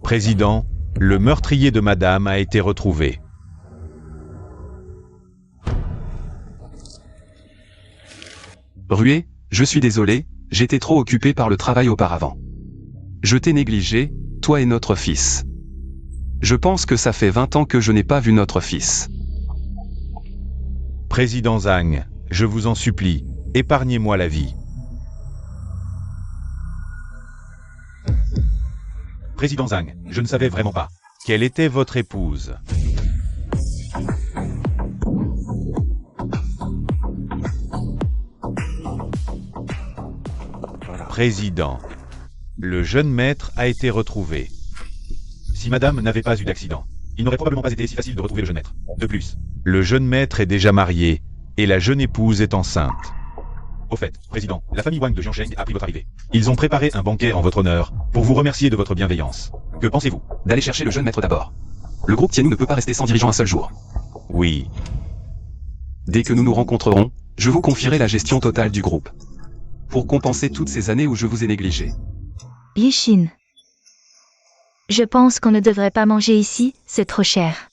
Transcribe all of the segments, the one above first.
Président, le meurtrier de madame a été retrouvé. Rué, je suis désolé, j'étais trop occupé par le travail auparavant. Je t'ai négligé, toi et notre fils. Je pense que ça fait 20 ans que je n'ai pas vu notre fils. Président Zhang, je vous en supplie, épargnez-moi la vie. Président Zhang, je ne savais vraiment pas. Quelle était votre épouse? Président, le jeune maître a été retrouvé. Si madame n'avait pas eu d'accident, il n'aurait probablement pas été si facile de retrouver le jeune maître. De plus, le jeune maître est déjà marié, et la jeune épouse est enceinte. Au fait, Président, la famille Wang de Jiansheng a pris votre arrivée. Ils ont préparé un banquet en votre honneur, pour vous remercier de votre bienveillance. Que pensez-vous? D'aller chercher le jeune maître d'abord. Le groupe Tianyu ne peut pas rester sans dirigeant un seul jour. Oui. Dès que nous nous rencontrerons, je vous confierai la gestion totale du groupe. Pour compenser toutes ces années où je vous ai négligé. Yishin. Je pense qu'on ne devrait pas manger ici, c'est trop cher.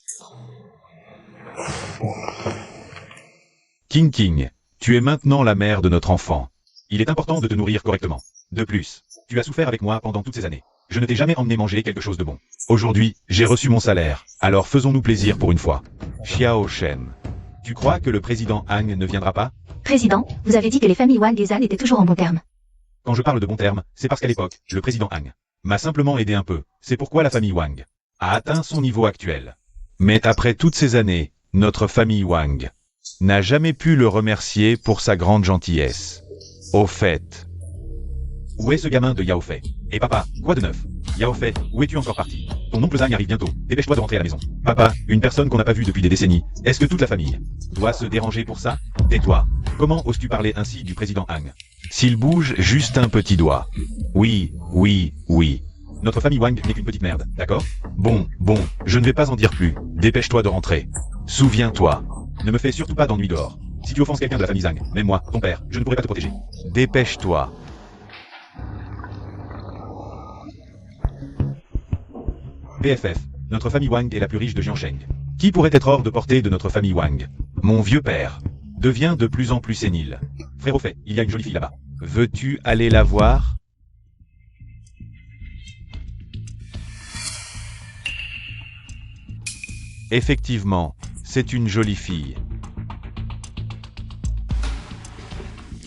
King, tu es maintenant la mère de notre enfant. Il est important de te nourrir correctement. De plus, tu as souffert avec moi pendant toutes ces années. Je ne t'ai jamais emmené manger quelque chose de bon. Aujourd'hui, j'ai reçu mon salaire, alors faisons-nous plaisir pour une fois. Xiao Shen. Tu crois que le président Han ne viendra pas? Président, vous avez dit que les familles Wang et Zhan étaient toujours en bons termes. Quand je parle de bons termes, c'est parce qu'à l'époque, le président Han m'a simplement aidé un peu. C'est pourquoi la famille Wang a atteint son niveau actuel. Mais après toutes ces années, notre famille Wang n'a jamais pu le remercier pour sa grande gentillesse. Au fait. Où est ce gamin de Yao Fei? Et papa, quoi de neuf? Yao Fei, où es-tu encore parti? Ton oncle Zhang arrive bientôt, dépêche-toi de rentrer à la maison. Papa, une personne qu'on n'a pas vue depuis des décennies, est-ce que toute la famille doit se déranger pour ça? Tais-toi. Comment oses-tu parler ainsi du président Han? S'il bouge juste un petit doigt. Oui. Notre famille Wang n'est qu'une petite merde, d'accord? Bon, je ne vais pas en dire plus. Dépêche-toi de rentrer. Souviens-toi. Ne me fais surtout pas d'ennui dehors. Si tu offenses quelqu'un de la famille Zhang, même moi, ton père, je ne pourrai pas te protéger. Dépêche-toi. PFF, notre famille Wang est la plus riche de Jiansheng. Qui pourrait être hors de portée de notre famille Wang? Mon vieux père devient de plus en plus sénile. Frère au fait, il y a une jolie fille là-bas. Veux-tu aller la voir? Effectivement, c'est une jolie fille.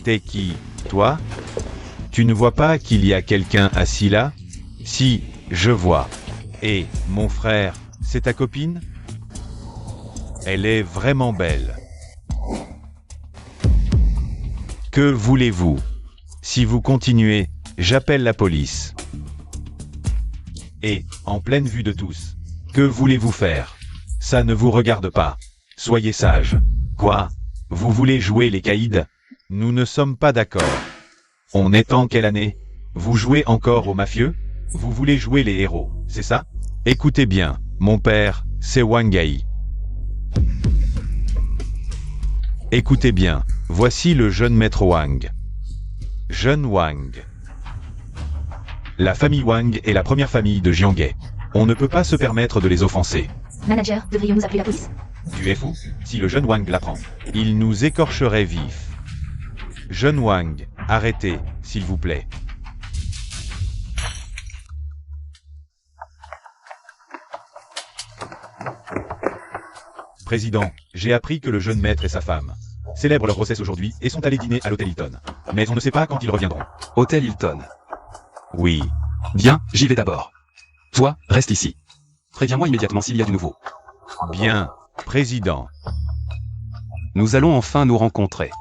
T'es qui, toi? Tu ne vois pas qu'il y a quelqu'un assis là? Si, je vois. Et, mon frère, c'est ta copine? Elle est vraiment belle. Que voulez-vous? Si vous continuez, j'appelle la police. Et, en pleine vue de tous, que voulez-vous faire? Ça ne vous regarde pas. Soyez sage. Quoi? Vous voulez jouer les caïds? Nous ne sommes pas d'accord. On est en quelle année? Vous jouez encore aux mafieux? Vous voulez jouer les héros, c'est ça? Écoutez bien, mon père, c'est Wang Gai. Écoutez bien, voici le jeune maître Wang. Jeune Wang. La famille Wang est la première famille de Jianghe. On ne peut pas se permettre de les offenser. Manager, devrions-nous appeler la police? Tu es fou? Si le jeune Wang l'apprend. Il nous écorcherait vifs. Jeune Wang, arrêtez, s'il vous plaît. Président, j'ai appris que le jeune maître et sa femme célèbrent leur grossesse aujourd'hui et sont allés dîner à l'hôtel Hilton. Mais on ne sait pas quand ils reviendront. Hôtel Hilton. Oui. Bien, j'y vais d'abord. Toi, reste ici. Préviens-moi immédiatement s'il y a du nouveau. Bien, président. Nous allons enfin nous rencontrer.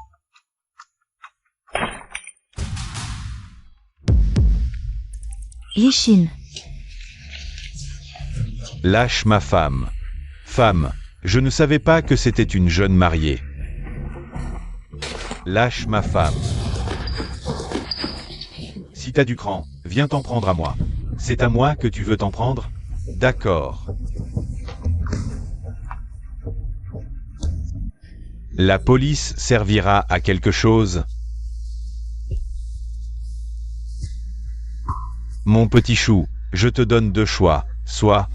Yishin. Lâche ma femme. Femme, je ne savais pas que c'était une jeune mariée. Lâche ma femme. Si t'as du cran, viens t'en prendre à moi. C'est à moi que tu veux t'en prendre? D'accord. La police servira à quelque chose? Mon petit chou, je te donne deux choix. Soit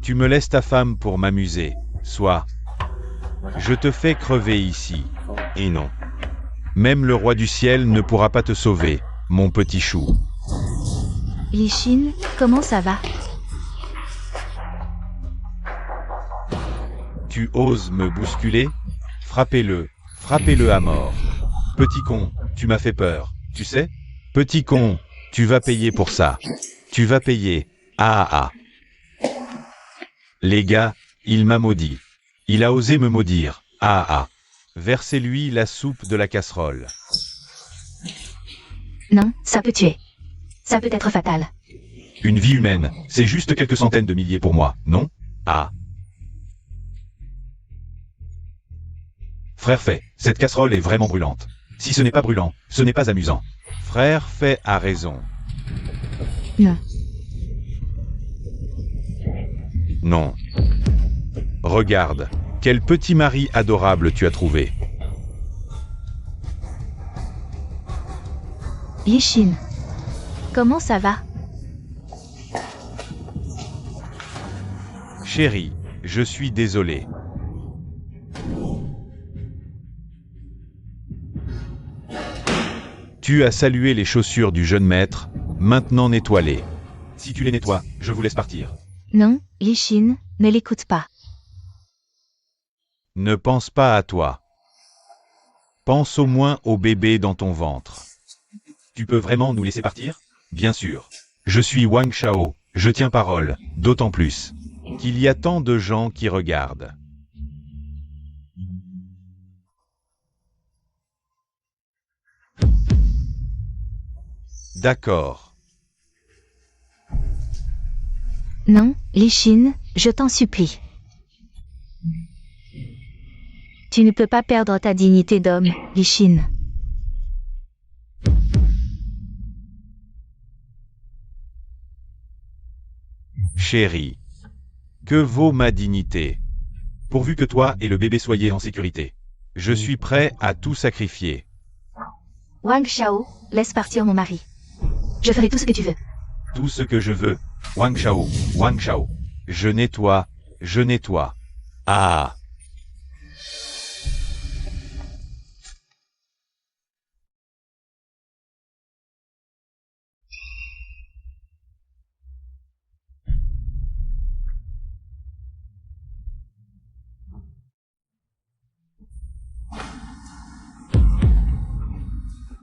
tu me laisses ta femme pour m'amuser, soit je te fais crever ici. Et non. Même le roi du ciel ne pourra pas te sauver, mon petit chou. Lee-Shin, comment ça va? Tu oses me bousculer? Frappez-le, frappez-le à mort. Petit con, tu m'as fait peur, tu sais? Petit con, tu vas payer pour ça. Tu vas payer. Ah ah ah. Les gars, il m'a maudit. Il a osé me maudire. Ah ah. Versez-lui la soupe de la casserole. Non, ça peut tuer. Ça peut être fatal. Une vie humaine, c'est juste quelques centaines de milliers pour moi, non? Ah. Frère Fay, cette casserole est vraiment brûlante. Si ce n'est pas brûlant, ce n'est pas amusant. Frère Fay a raison. Non. Non. Regarde, quel petit mari adorable tu as trouvé. Lee-Shin, comment ça va? Chérie, je suis désolé. Tu as salué les chaussures du jeune maître, maintenant nettoie-les. Si tu les nettoies, je vous laisse partir. Non, Lee-Shin, ne l'écoute pas. Ne pense pas à toi. Pense au moins au bébé dans ton ventre. Tu peux vraiment nous laisser partir? Bien sûr. Je suis Wang Shao, je tiens parole, d'autant plus qu'il y a tant de gens qui regardent. D'accord. Non, Lee-Shin, je t'en supplie. Tu ne peux pas perdre ta dignité d'homme, Lee-Shin. Chérie, que vaut ma dignité? Pourvu que toi et le bébé soyez en sécurité. Je suis prêt à tout sacrifier. Wang Shao, laisse partir mon mari. Je ferai tout ce que tu veux. Tout ce que je veux. Wang Shao, Wang Shao. Je nettoie, je nettoie. Ah!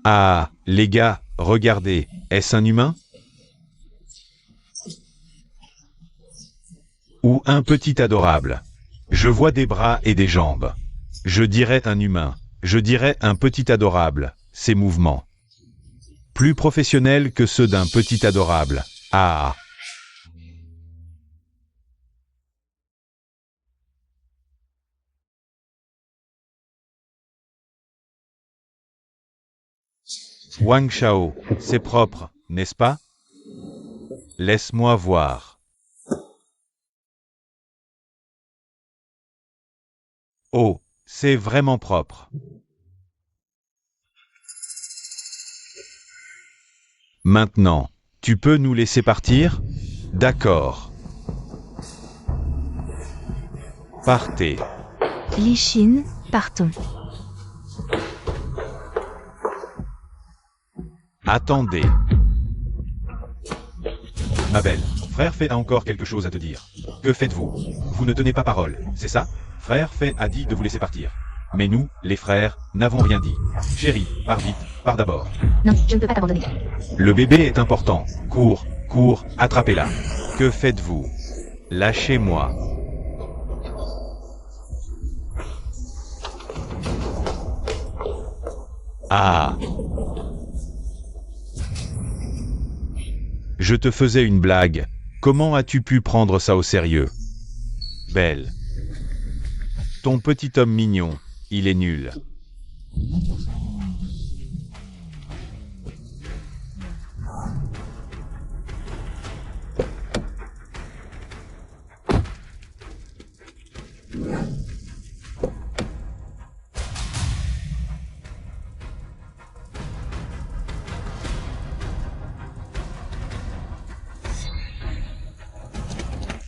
Ah, les gars, regardez, est-ce un humain? Ou un petit adorable? Je vois des bras et des jambes. Je dirais un humain, je dirais un petit adorable, ses mouvements. Plus professionnels que ceux d'un petit adorable. Ah! Wang Shao, c'est propre, n'est-ce pas? Laisse-moi voir. Oh, c'est vraiment propre. Maintenant, tu peux nous laisser partir? D'accord. Partez. Lee-Shin, partons. Attendez. Ma belle, frère Fay a encore quelque chose à te dire. Que faites-vous? Vous ne tenez pas parole, c'est ça? Frère Fay a dit de vous laisser partir. Mais nous, les frères, n'avons rien dit. Chérie, pars vite, pars d'abord. Non, je ne peux pas t'abandonner. Le bébé est important. Cours, cours, attrapez-la. Que faites-vous? Lâchez-moi. Ah! Je te faisais une blague. Comment as-tu pu prendre ça au sérieux? Belle. Ton petit homme mignon, il est nul.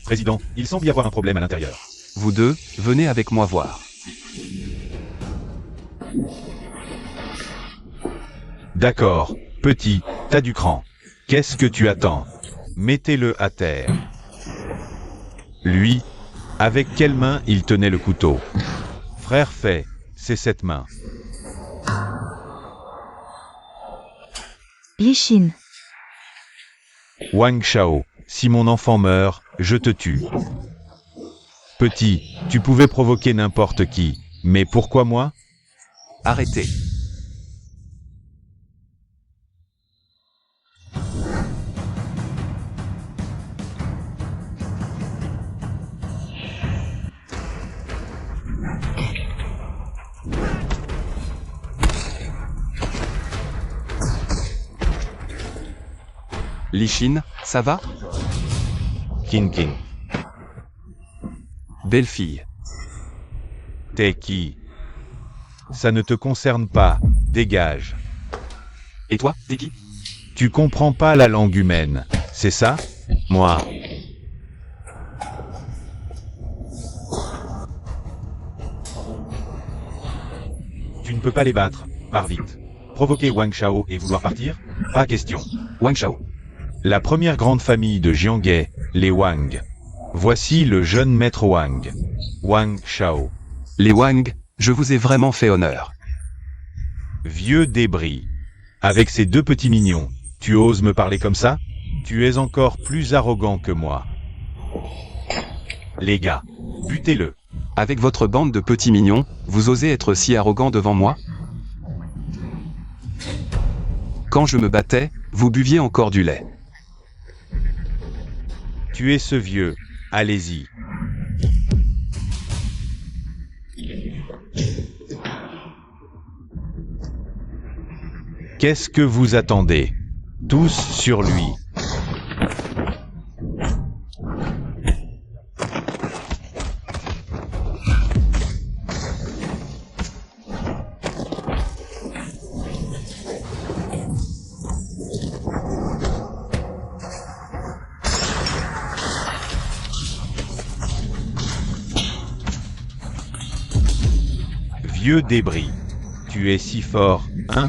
Président, il semble y avoir un problème à l'intérieur. Vous deux, venez avec moi voir. D'accord, petit, t'as du cran. Qu'est-ce que tu attends? Mettez-le à terre. Lui, avec quelle main il tenait le couteau? Frère Fei, c'est cette main. Lishin. Wang Shao, si mon enfant meurt, je te tue. Petit, tu pouvais provoquer n'importe qui, mais pourquoi moi? Arrêtez. Lishin, ça va? King King. Belle fille. T'es qui? Ça ne te concerne pas, dégage. Et toi, t'es qui? Tu comprends pas la langue humaine, c'est ça? Moi. Tu ne peux pas les battre. Pars vite. Provoquer Wang Shao et vouloir partir? Pas question. Wang Shao. La première grande famille de Jianghe, les Wang. Voici le jeune maître Wang. Wang Shao. Les Wang, je vous ai vraiment fait honneur. Vieux débris. Avec ces deux petits mignons, tu oses me parler comme ça? Tu es encore plus arrogant que moi. Les gars, butez-le. Avec votre bande de petits mignons, vous osez être si arrogant devant moi? Quand je me battais, vous buviez encore du lait. Tu es ce vieux, allez-y. Qu'est-ce que vous attendez? Tous sur lui. Vieux débris. Tu es si fort, hein?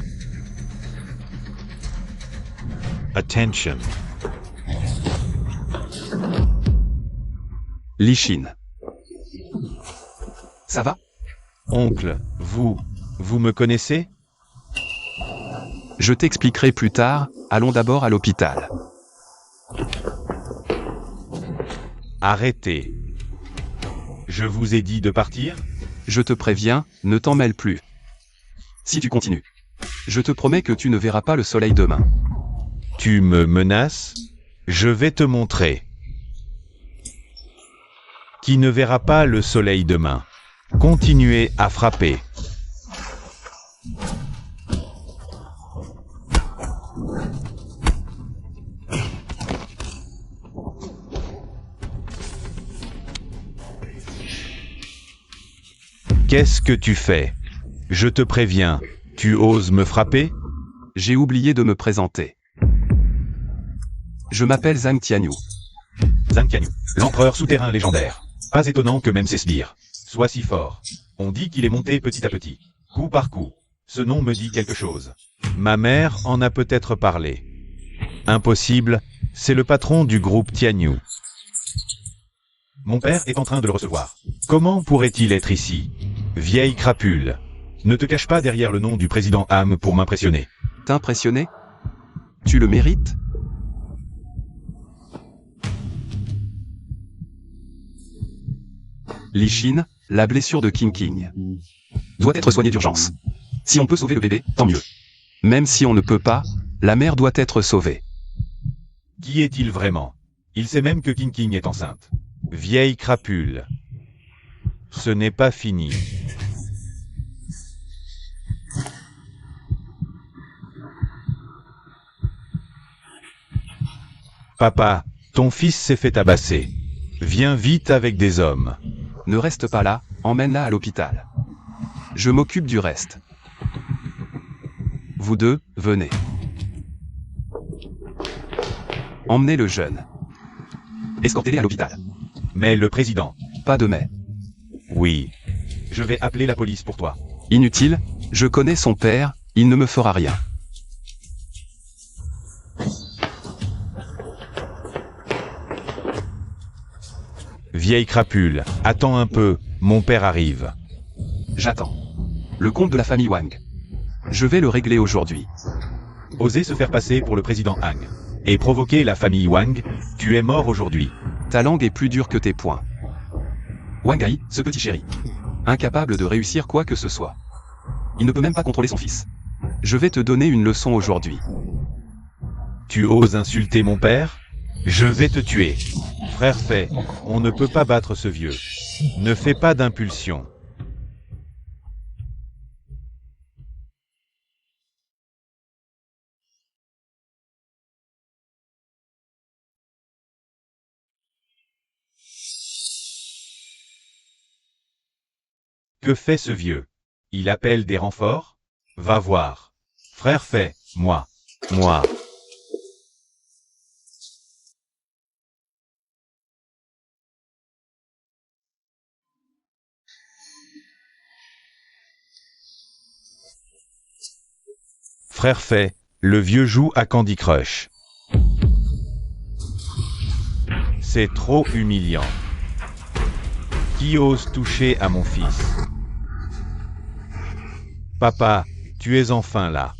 Attention. Lishin. Ça va? Oncle, vous me connaissez? Je t'expliquerai plus tard, allons d'abord à l'hôpital. Arrêtez. Je vous ai dit de partir? Je te préviens, ne t'en mêle plus. Si tu continues, je te promets que tu ne verras pas le soleil demain. Tu me menaces? Je vais te montrer. Qui ne verra pas le soleil demain? Continuez à frapper. Qu'est-ce que tu fais? Je te préviens, tu oses me frapper? J'ai oublié de me présenter. Je m'appelle Zhang Tianyu. Zhang Tianyu, l'empereur souterrain légendaire. Pas étonnant que même ses sbires soient si forts. On dit qu'il est monté petit à petit, coup par coup. Ce nom me dit quelque chose. Ma mère en a peut-être parlé. Impossible, c'est le patron du groupe Tianyu. Mon père est en train de le recevoir. Comment pourrait-il être ici? Vieille crapule. Ne te cache pas derrière le nom du président Ham pour m'impressionner. T'impressionner? Tu le mérites? Lishin, la blessure de King King doit être soignée d'urgence. Si on peut sauver le bébé, tant mieux. Même si on ne peut pas, la mère doit être sauvée. Qui est-il vraiment? Il sait même que King King est enceinte. Vieille crapule. Ce n'est pas fini. Papa, ton fils s'est fait tabasser. Viens vite avec des hommes. Ne reste pas là, emmène-la à l'hôpital. Je m'occupe du reste. Vous deux, venez. Emmenez le jeune. Escortez-les à l'hôpital. Mais le président. Pas de mais. Oui. Je vais appeler la police pour toi. Inutile, je connais son père, il ne me fera rien. Vieille crapule, attends un peu, mon père arrive. J'attends. Le compte de la famille Wang. Je vais le régler aujourd'hui. Oser se faire passer pour le président Han. Et provoquer la famille Wang, tu es mort aujourd'hui. Ta langue est plus dure que tes poings. Wang Ai, ce petit chéri. Incapable de réussir quoi que ce soit. Il ne peut même pas contrôler son fils. Je vais te donner une leçon aujourd'hui. Tu oses insulter mon père? Je vais te tuer. Frère Fei, on ne peut pas battre ce vieux. Ne fais pas d'impulsion. Que fait ce vieux? Il appelle des renforts? Va voir. Frère Fei, moi. Frère Fei, le vieux joue à Candy Crush. C'est trop humiliant. Qui ose toucher à mon fils? Papa, tu es enfin là.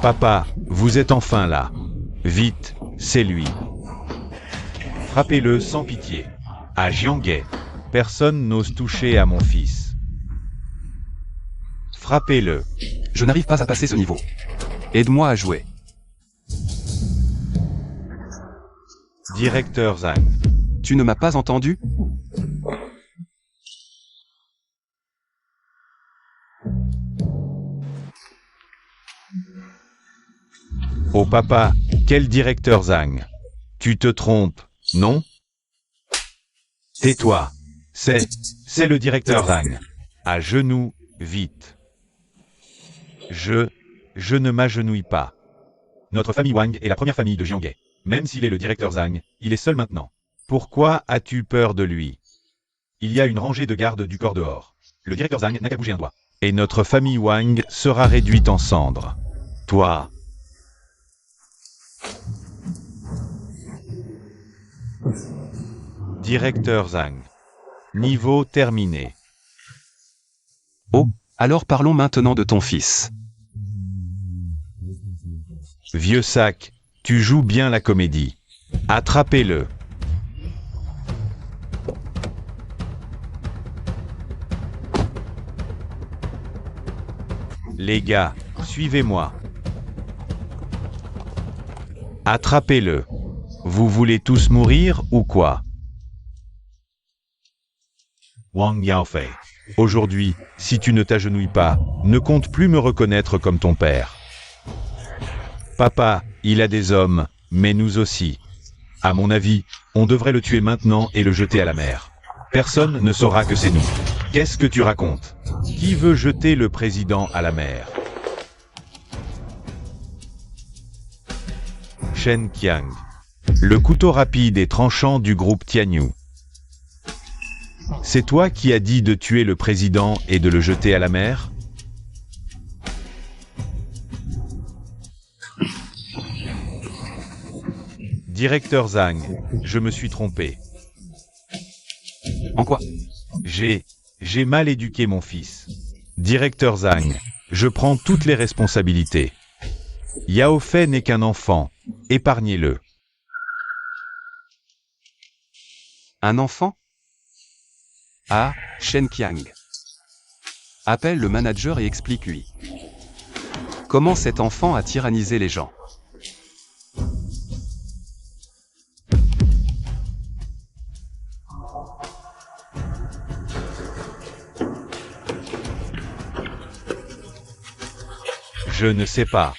Papa, vous êtes enfin là. Vite, c'est lui. Frappez-le sans pitié. À Jianghe. Personne n'ose toucher à mon fils. Frappez-le. Je n'arrive pas à passer ce niveau. Aide-moi à jouer. Directeur Zhang. Tu ne m'as pas entendu? Oh papa, quel directeur Zhang? Tu te trompes, non? Tais-toi. C'est le directeur Zhang. À genoux, vite. Je ne m'agenouille pas. Notre famille Wang est la première famille de Jianghe. Même s'il est le directeur Zhang, il est seul maintenant. Pourquoi as-tu peur de lui? Il y a une rangée de gardes du corps dehors. Le directeur Zhang n'a qu'à bouger un doigt. Et notre famille Wang sera réduite en cendres. Toi. Directeur Zhang. Niveau terminé. Oh, alors parlons maintenant de ton fils. Vieux sac, tu joues bien la comédie. Attrapez-le. Les gars, suivez-moi. Attrapez-le. Vous voulez tous mourir ou quoi? Wang Yaofei. Aujourd'hui, si tu ne t'agenouilles pas, ne compte plus me reconnaître comme ton père. Papa, il a des hommes, mais nous aussi. À mon avis, on devrait le tuer maintenant et le jeter à la mer. Personne ne saura que c'est nous. Qu'est-ce que tu racontes? Qui veut jeter le président à la mer? Shen Qiang. Le couteau rapide et tranchant du groupe Tianyu. C'est toi qui as dit de tuer le président et de le jeter à la mer? Directeur Zhang, je me suis trompé. En quoi? J'ai mal éduqué mon fils. Directeur Zhang, je prends toutes les responsabilités. Yao Fei n'est qu'un enfant, épargnez-le. Un enfant? Ah, Shen Qiang. Appelle le manager et explique-lui. Comment cet enfant a tyrannisé les gens. Je ne sais pas.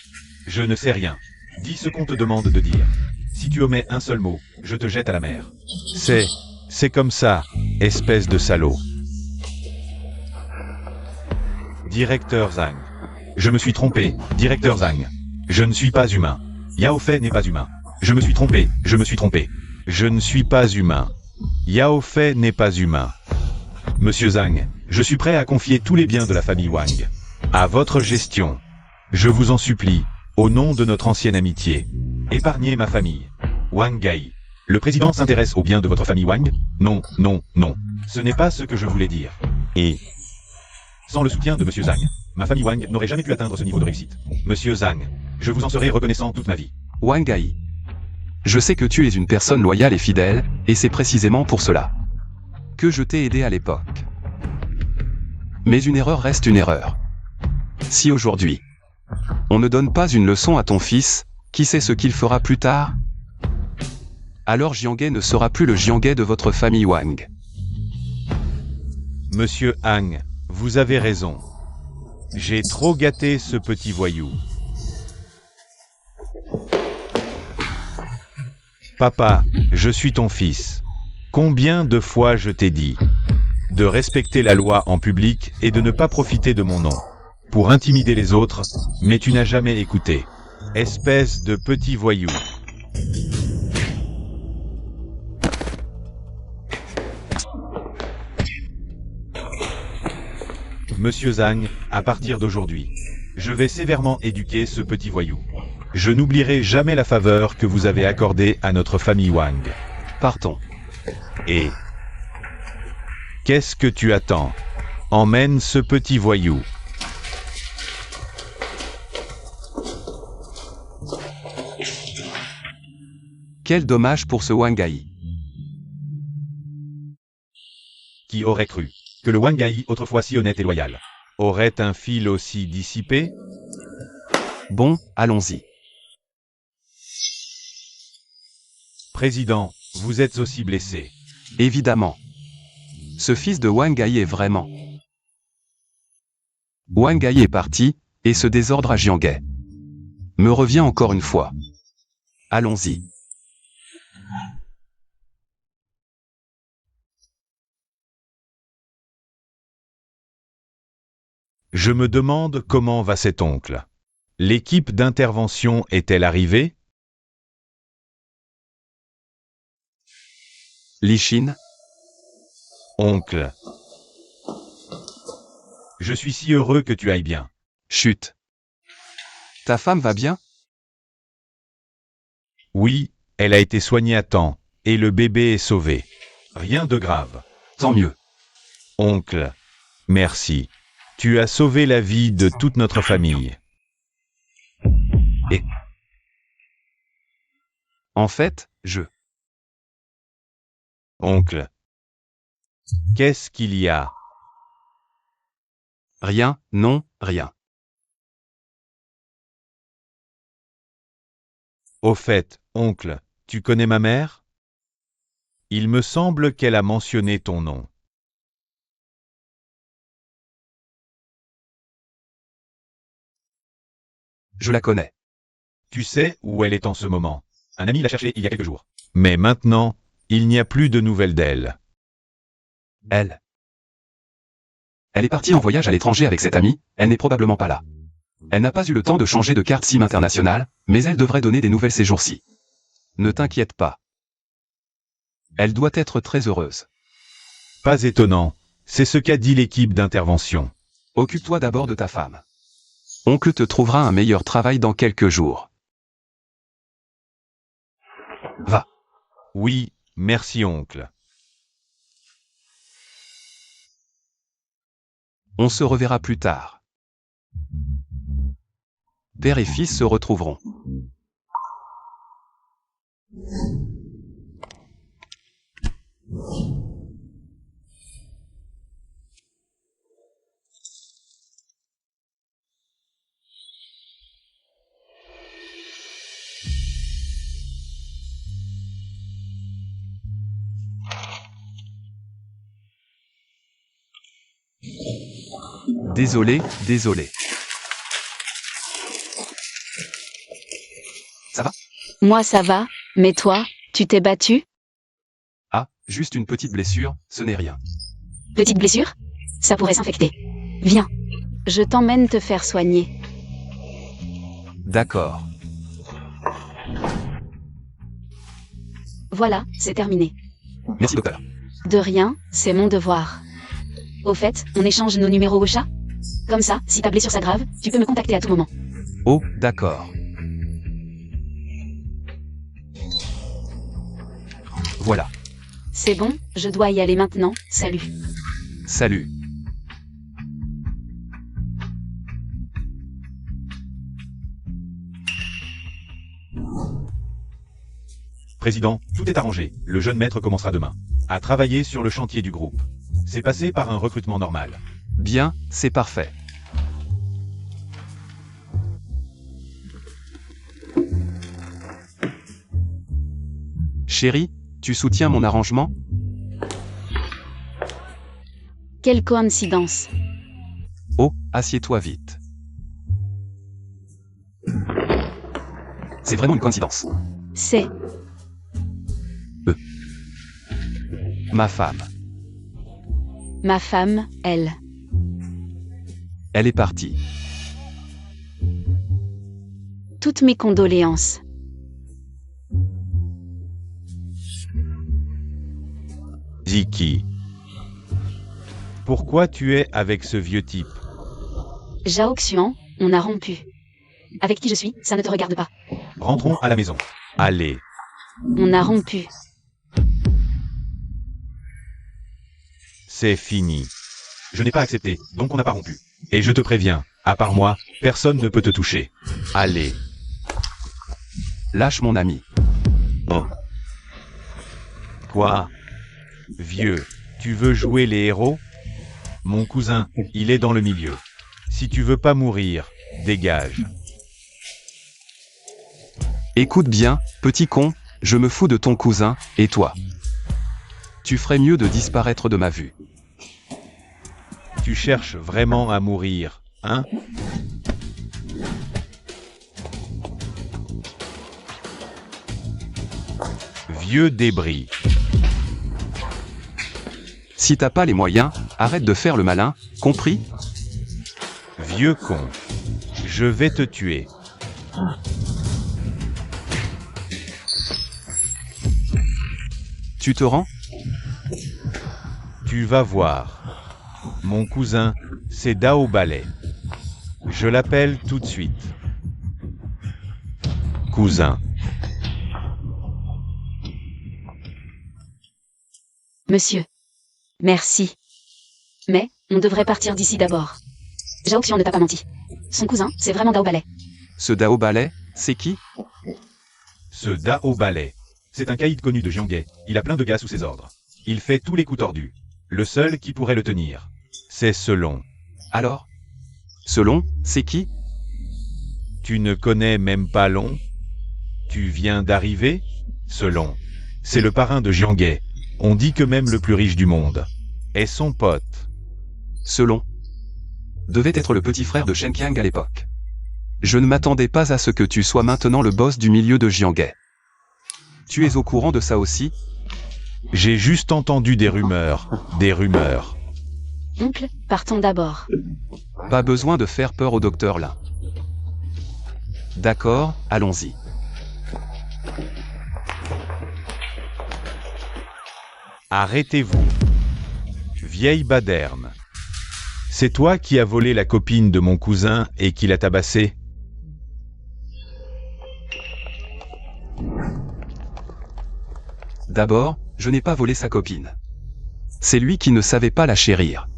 Je ne sais rien. Dis ce qu'on te demande de dire. Si tu omets un seul mot, je te jette à la mer. C'est comme ça, espèce de salaud. Directeur Zhang. Je me suis trompé, directeur Zhang. Je ne suis pas humain. Yao Fei n'est pas humain. Je me suis trompé. Je ne suis pas humain. Yao Fei n'est pas humain. Monsieur Zhang, je suis prêt à confier tous les biens de la famille Wang. À votre gestion. Je vous en supplie, au nom de notre ancienne amitié. Épargnez ma famille. Wang Gai. Le président s'intéresse aux biens de votre famille Wang? Non, non, non. Ce n'est pas ce que je voulais dire. Et Sans le soutien de Monsieur Zhang, ma famille Wang n'aurait jamais pu atteindre ce niveau de réussite. Monsieur Zhang, je vous en serai reconnaissant toute ma vie. Wang Gai. Je sais que tu es une personne loyale et fidèle, et c'est précisément pour cela que je t'ai aidé à l'époque. Mais une erreur reste une erreur. Si aujourd'hui, on ne donne pas une leçon à ton fils, qui sait ce qu'il fera plus tard? Alors Jiangai ne sera plus le Jiangai de votre famille Wang. Monsieur Han, vous avez raison. J'ai trop gâté ce petit voyou. Papa, je suis ton fils. Combien de fois je t'ai dit de respecter la loi en public et de ne pas profiter de mon nom pour intimider les autres, mais tu n'as jamais écouté. Espèce de petit voyou. Monsieur Zhang, à partir d'aujourd'hui, je vais sévèrement éduquer ce petit voyou. Je n'oublierai jamais la faveur que vous avez accordée à notre famille Wang. Partons. Et qu'est-ce que tu attends? Emmène ce petit voyou. Quel dommage pour ce Wang Gai. Qui aurait cru que le Wang Gai, autrefois si honnête et loyal, Aurait un fil aussi dissipé? Bon, allons-y. Président, vous êtes aussi blessé. Évidemment. Ce fils de Wang Gai est vraiment... Wang Gai est parti, et ce désordre à Jiangai me revient encore une fois. Allons-y. Je me demande comment va cet oncle. L'équipe d'intervention est-elle arrivée? Li Xin, Oncle, je suis si heureux que tu ailles bien. chut. Ta femme va bien? oui, elle a été soignée à temps, et le bébé est sauvé. Rien de grave. Tant mieux. Oncle, merci. Tu as sauvé la vie de toute notre famille. En fait, Oncle, qu'est-ce qu'il y a? Rien, non, rien. Au fait, oncle, tu connais ma mère? Il me semble qu'elle a mentionné ton nom. Je la connais. Tu sais où elle est en ce moment. Un ami l'a cherchée il y a quelques jours. Mais maintenant, il n'y a plus de nouvelles d'elle. Elle est partie en voyage à l'étranger avec cette amie, elle n'est probablement pas là. Elle n'a pas eu le temps de changer de carte SIM internationale, mais elle devrait donner des nouvelles ces jours-ci. Ne t'inquiète pas. Elle doit être très heureuse. Pas étonnant, c'est ce qu'a dit l'équipe d'intervention. Occupe-toi d'abord de ta femme. Oncle te trouvera un meilleur travail dans quelques jours. Va. Oui, merci oncle. On se reverra plus tard. Père et fils se retrouveront. Désolé, désolé. Ça va? Moi ça va, mais toi, tu t'es battu? Ah, juste une petite blessure, ce n'est rien. Petite blessure? Ça pourrait s'infecter. Viens. Je t'emmène te faire soigner. D'accord. Voilà, c'est terminé. Merci docteur. De rien, c'est mon devoir. Au fait, on échange nos numéros au chat? Comme ça, si ta blessure s'aggrave, tu peux me contacter à tout moment. Oh, d'accord. Voilà. C'est bon, je dois y aller maintenant, salut. Salut. Président, tout est arrangé. Le jeune maître commencera demain à travailler sur le chantier du groupe. C'est passé par un recrutement normal. Bien, c'est parfait. Chérie, tu soutiens mon arrangement? Quelle coïncidence. Oh, assieds-toi vite. C'est vraiment une coïncidence. C'est Ma femme. ma femme, elle. Elle est partie. Toutes mes condoléances. Ziki. Pourquoi tu es avec ce vieux type? Zhao Xuan, on a rompu. Avec qui je suis, ça ne te regarde pas. Rentrons à la maison. Allez, On a rompu. c'est fini. Je n'ai pas accepté, donc on n'a pas rompu. Et je te préviens, à part moi, personne ne peut te toucher. Allez, Lâche mon ami. quoi? Vieux, tu veux jouer les héros? Mon cousin, il est dans le milieu. Si tu veux pas mourir, dégage. Écoute bien, petit con, je me fous de ton cousin, et toi? Tu ferais mieux de disparaître de ma vue. Tu cherches vraiment à mourir, hein? Vieux débris. Si t'as pas les moyens, arrête de faire le malin, compris? Vieux con. Je vais te tuer. Tu te rends? Tu vas voir. Mon cousin, c'est Dao Ballet. Je l'appelle tout de suite. Cousin. Monsieur. Merci. Mais, on devrait partir d'ici d'abord. Zhao Xian ne t'a pas menti. Son cousin, c'est vraiment Dao Ballet. Ce Dao Ballet, c'est qui? Ce Dao Ballet. C'est un caïd connu de Jianghe. Il a plein de gars sous ses ordres. Il fait tous les coups tordus. Le seul qui pourrait le tenir. C'est Selon. Alors? Selon, c'est qui? Tu ne connais même pas Long? Tu viens d'arriver? Selon. C'est le parrain de Jianghe. On dit que même le plus riche du monde est son pote. Selon. Devait être le petit frère de Shen Qiang à l'époque. Je ne m'attendais pas à ce que tu sois maintenant le boss du milieu de Jianghe. Tu es au courant de ça aussi? J'ai juste entendu des rumeurs. Des rumeurs. Oncle, partons d'abord. Pas besoin de faire peur au docteur là. D'accord, allons-y. Arrêtez-vous. Vieille baderne. C'est toi qui as volé la copine de mon cousin et qui l'a tabassée? D'abord, je n'ai pas volé sa copine. C'est lui qui ne savait pas la chérir.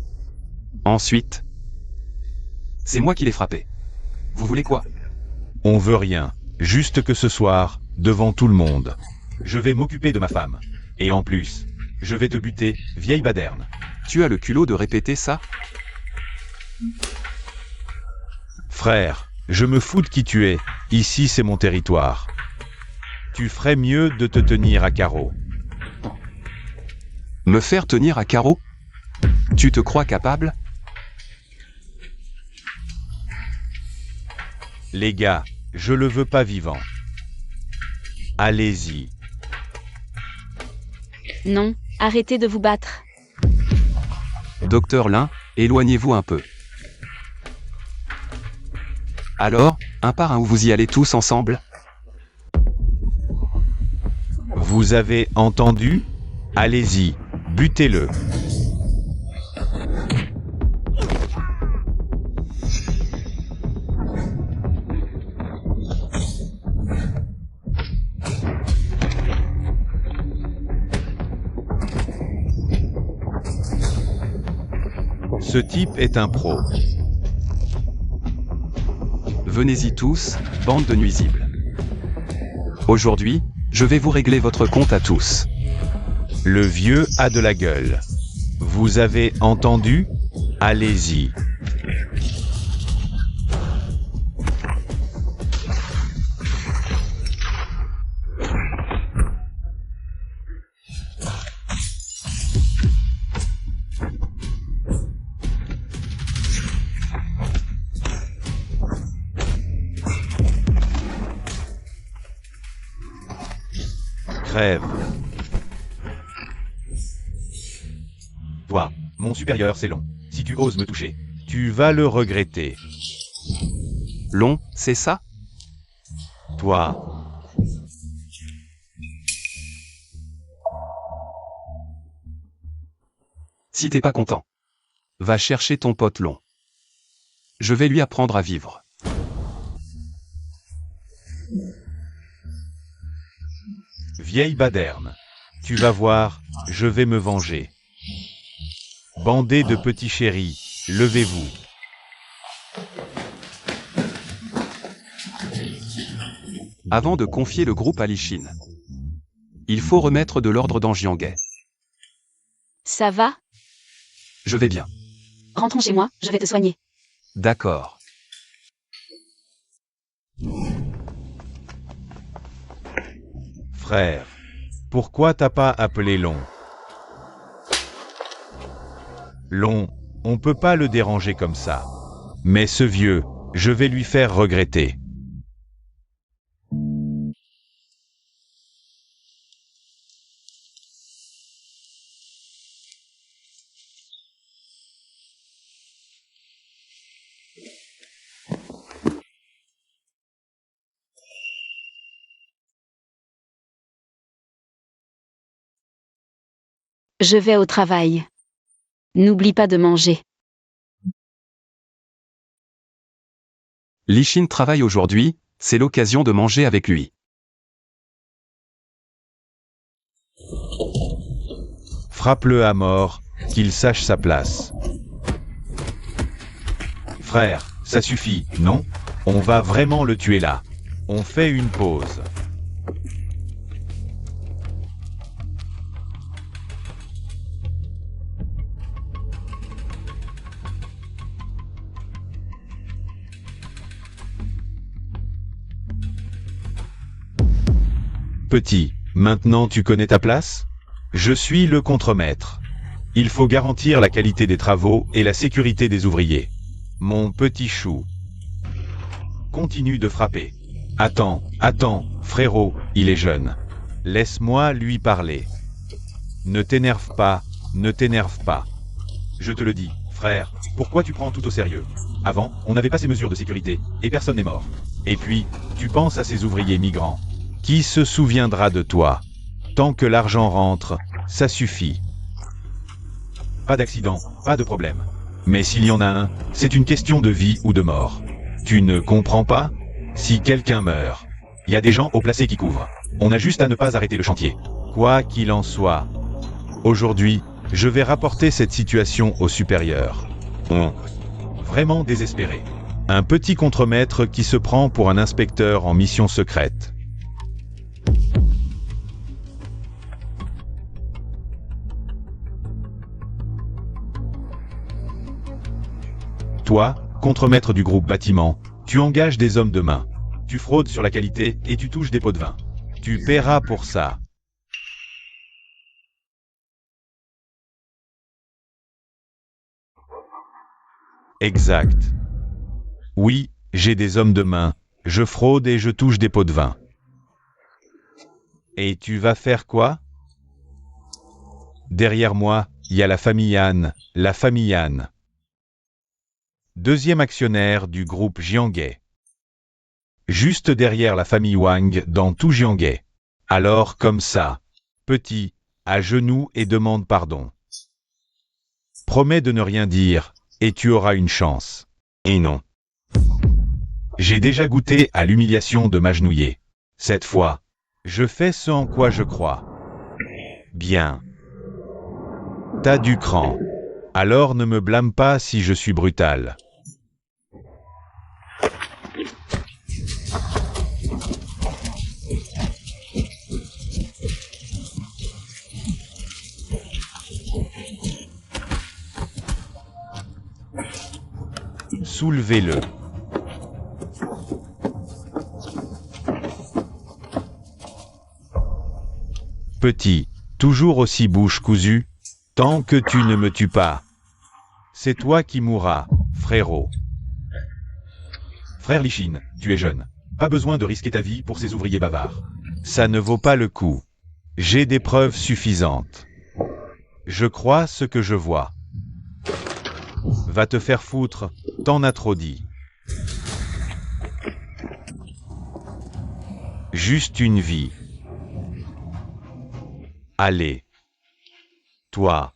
Ensuite, c'est moi qui l'ai frappé. Vous voulez quoi? On veut rien. Juste que ce soir, devant tout le monde. Je vais m'occuper de ma femme. Et en plus, je vais te buter, vieille baderne. Tu as le culot de répéter ça? Frère, je me fous de qui tu es. Ici, c'est mon territoire. Tu ferais mieux de te tenir à carreau. Me faire tenir à carreau? Tu te crois capable? Les gars, je le veux pas vivant. Allez-y. Non, arrêtez de vous battre. Docteur Lin, éloignez-vous un peu. Alors, un par un, où vous y allez tous ensemble? Vous avez entendu? Allez-y, butez-le. Ce type est un pro. Venez-y tous, bande de nuisibles. Aujourd'hui, je vais vous régler votre compte à tous. Le vieux a de la gueule. Vous avez entendu? Allez-y. Crève. Toi, mon supérieur, c'est long. Si tu oses me toucher. Tu vas le regretter. Long, c'est ça? Toi. Si t'es pas content, va chercher ton pote Long. Je vais lui apprendre à vivre. Vieille baderne. Tu vas voir, je vais me venger. Bandée de petits chéris, levez-vous. Avant de confier le groupe à Lichin, il faut remettre de l'ordre dans Jianghe. Ça va? Je vais bien. Rentrons chez moi, je vais te soigner. D'accord. Frère, pourquoi t'as pas appelé Long? Long, on peut pas le déranger comme ça. Mais ce vieux, je vais lui faire regretter. Je vais au travail. N'oublie pas de manger. Lichin travaille aujourd'hui, c'est l'occasion de manger avec lui. Frappe-le à mort, qu'il sache sa place. Frère, ça suffit, non? On va vraiment le tuer là. On fait une pause. Petit, maintenant tu connais ta place? Je suis le contremaître. Il faut garantir la qualité des travaux et la sécurité des ouvriers. Mon petit chou. Continue de frapper. Attends, frérot, il est jeune. Laisse-moi lui parler. Ne t'énerve pas, ne t'énerve pas. Je te le dis, frère, pourquoi tu prends tout au sérieux? Avant, on n'avait pas ces mesures de sécurité, et personne n'est mort. Et puis, tu penses à ces ouvriers migrants. Qui se souviendra de toi? Tant que l'argent rentre, ça suffit. Pas d'accident, pas de problème. Mais s'il y en a un, c'est une question de vie ou de mort. Tu ne comprends pas? Si quelqu'un meurt, Il y a des gens haut placés qui couvrent. On a juste à ne pas arrêter le chantier. quoi qu'il en soit, aujourd'hui, je vais rapporter cette situation au supérieur. Vraiment désespéré. Un petit contremaître qui se prend pour un inspecteur en mission secrète. Toi, contremaître du groupe bâtiment, tu engages des hommes de main. Tu fraudes sur la qualité et tu touches des pots de vin. Tu paieras pour ça. Exact. Oui, j'ai des hommes de main, je fraude et je touche des pots de vin. Et tu vas faire quoi? Derrière moi, il y a la famille Anne, la famille Anne. Deuxième actionnaire du groupe Jianghe. Juste derrière la famille Wang dans tout Jianghe. Alors comme ça. Petit, à genoux et demande pardon. Promets de ne rien dire, et tu auras une chance. Et non. J'ai déjà goûté à l'humiliation de m'agenouiller. Cette fois, je fais ce en quoi je crois. Bien. T'as du cran. Alors ne me blâme pas si je suis brutal. Soulevez-le. Petit, toujours aussi bouche cousue, tant que tu ne me tues pas. C'est toi qui mourras, frérot. Frère Lichin, tu es jeune. Pas besoin de risquer ta vie pour ces ouvriers bavards. Ça ne vaut pas le coup. J'ai des preuves suffisantes. Je crois ce que je vois. Va te faire foutre, t'en as trop dit. Juste une vie. Allez. Toi.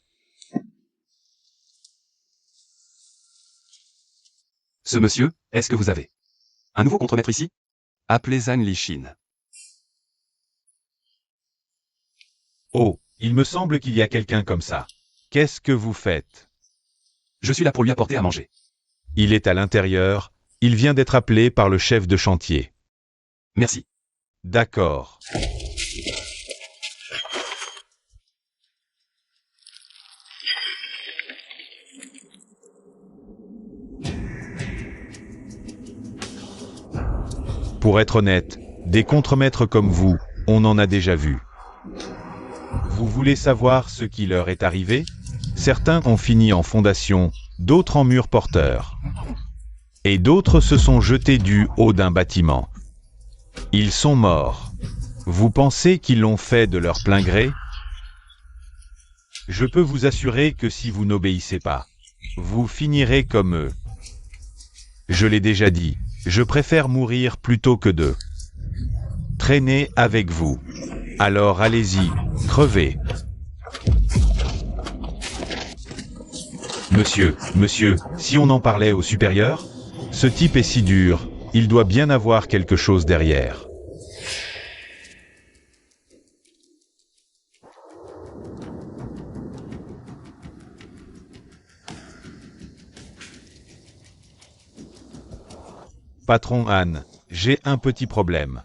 Ce monsieur, est-ce que vous avez un nouveau contremaître ici? Appelez Zhan Lichin. Oh, il me semble qu'il y a quelqu'un comme ça. Qu'est-ce que vous faites? Je suis là pour lui apporter à manger. Il est à l'intérieur, il vient d'être appelé par le chef de chantier. Merci. D'accord. Pour être honnête, des contremaîtres comme vous, on en a déjà vu. Vous voulez savoir ce qui leur est arrivé? Certains ont fini en fondation, d'autres en mur porteur. Et d'autres se sont jetés du haut d'un bâtiment. Ils sont morts. Vous pensez qu'ils l'ont fait de leur plein gré? Je peux vous assurer que si vous n'obéissez pas, vous finirez comme eux. Je l'ai déjà dit, je préfère mourir plutôt que de traîner avec vous. Alors allez-y, crevez. Monsieur, si on en parlait au supérieur? Ce type est si dur, il doit bien avoir quelque chose derrière. Patron Han, j'ai un petit problème.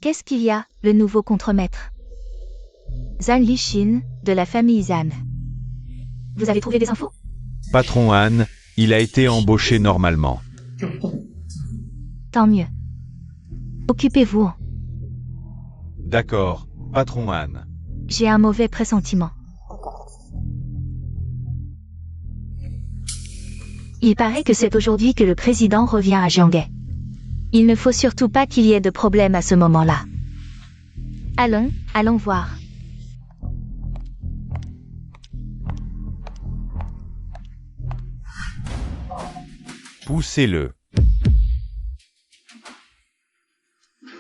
Qu'est-ce qu'il y a, le nouveau contremaître? Zhan Lichin, de la famille Zhan. Vous avez trouvé des infos? Patron Han, il a été embauché normalement. Tant mieux. Occupez-vous. D'accord, patron Han. J'ai un mauvais pressentiment. Il paraît que c'est aujourd'hui que le président revient à Jianghe. Il ne faut surtout pas qu'il y ait de problème à ce moment-là. Allons voir. Poussez-le.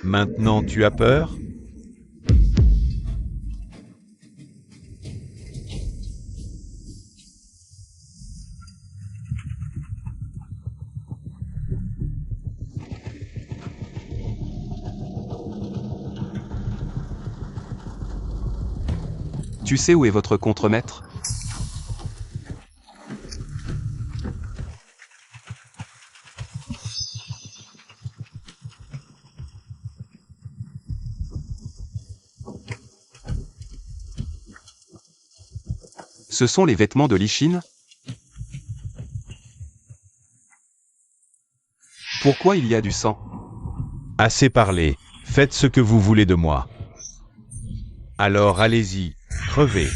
Maintenant tu as peur? Tu sais où est votre contremaître? Ce sont les vêtements de Lichin? Pourquoi il y a du sang? Assez parlé, faites ce que vous voulez de moi. Alors allez-y, crevez.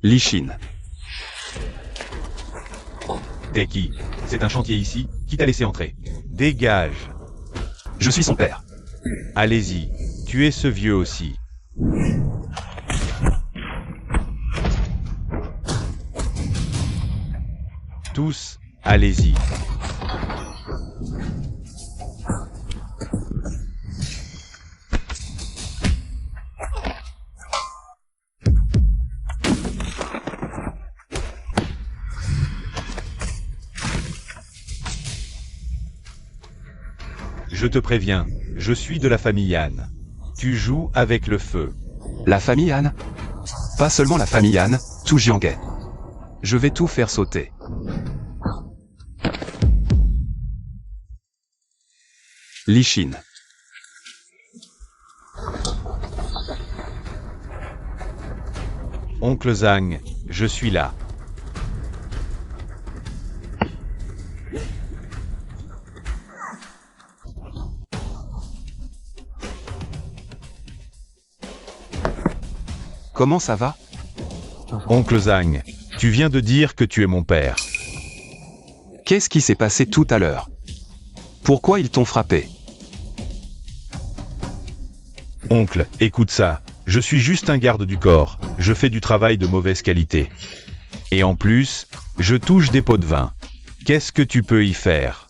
Lichin. T'es qui? C'est un chantier ici, qui t'a laissé entrer? Dégage. Je suis son père. Allez-y, tuez ce vieux aussi. Tous, allez-y. Je te préviens, je suis de la famille Han. Tu joues avec le feu. La famille Han? Pas seulement la famille Han, tout Jianghe. Je vais tout faire sauter. Li Xin. Oncle Zhang, je suis là. Comment ça va? Oncle Zhang, tu viens de dire que tu es mon père. Qu'est-ce qui s'est passé tout à l'heure? Pourquoi ils t'ont frappé? Oncle, écoute ça. Je suis juste un garde du corps. Je fais du travail de mauvaise qualité. Et en plus, je touche des pots de vin. Qu'est-ce que tu peux y faire?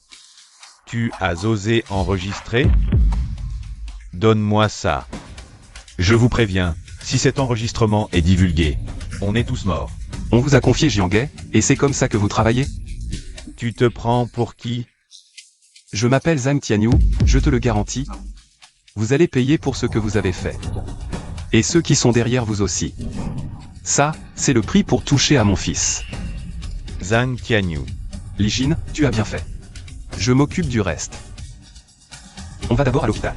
Tu as osé enregistrer? Donne-moi ça. Je vous préviens, si cet enregistrement est divulgué, on est tous morts. On vous a confié Jianghe, et c'est comme ça que vous travaillez? Tu te prends pour qui? Je m'appelle Zhang Tianyu, je te le garantis. Vous allez payer pour ce que vous avez fait. Et ceux qui sont derrière vous aussi. Ça, c'est le prix pour toucher à mon fils. Zhang Tianyu. Li Xin, tu as bien fait. Je m'occupe du reste. On va d'abord à l'hôpital.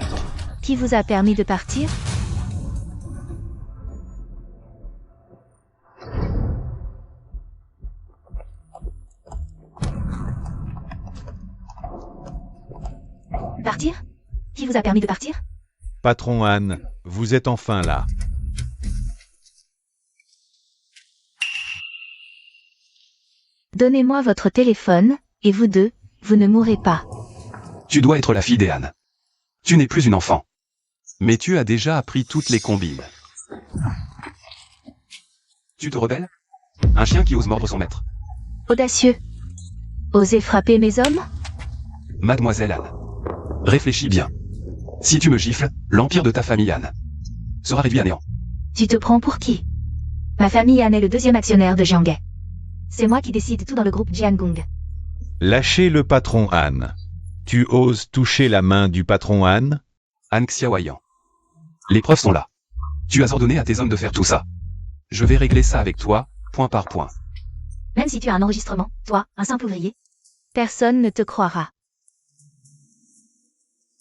Qui vous a permis de partir? Partir? Qui vous a permis de partir? Patron Han, vous êtes enfin là. Donnez-moi votre téléphone, et vous deux, vous ne mourrez pas. Tu dois être la fille des Han. Tu n'es plus une enfant. Mais tu as déjà appris toutes les combines. Tu te rebelles? Un chien qui ose mordre son maître. Audacieux. Osez frapper mes hommes? Mademoiselle Han. Réfléchis bien. Si tu me gifles, l'empire de ta famille Han sera réduit à néant. Tu te prends pour qui? Ma famille Han est le deuxième actionnaire de Jianghe. C'est moi qui décide tout dans le groupe Jiangong. Lâchez le patron Han. Tu oses toucher la main du patron Han? Han Xiaoyan. Les preuves sont là. Tu as ordonné à tes hommes de faire tout ça. Je vais régler ça avec toi, point par point. Même si tu as un enregistrement, toi, un simple ouvrier. Personne ne te croira.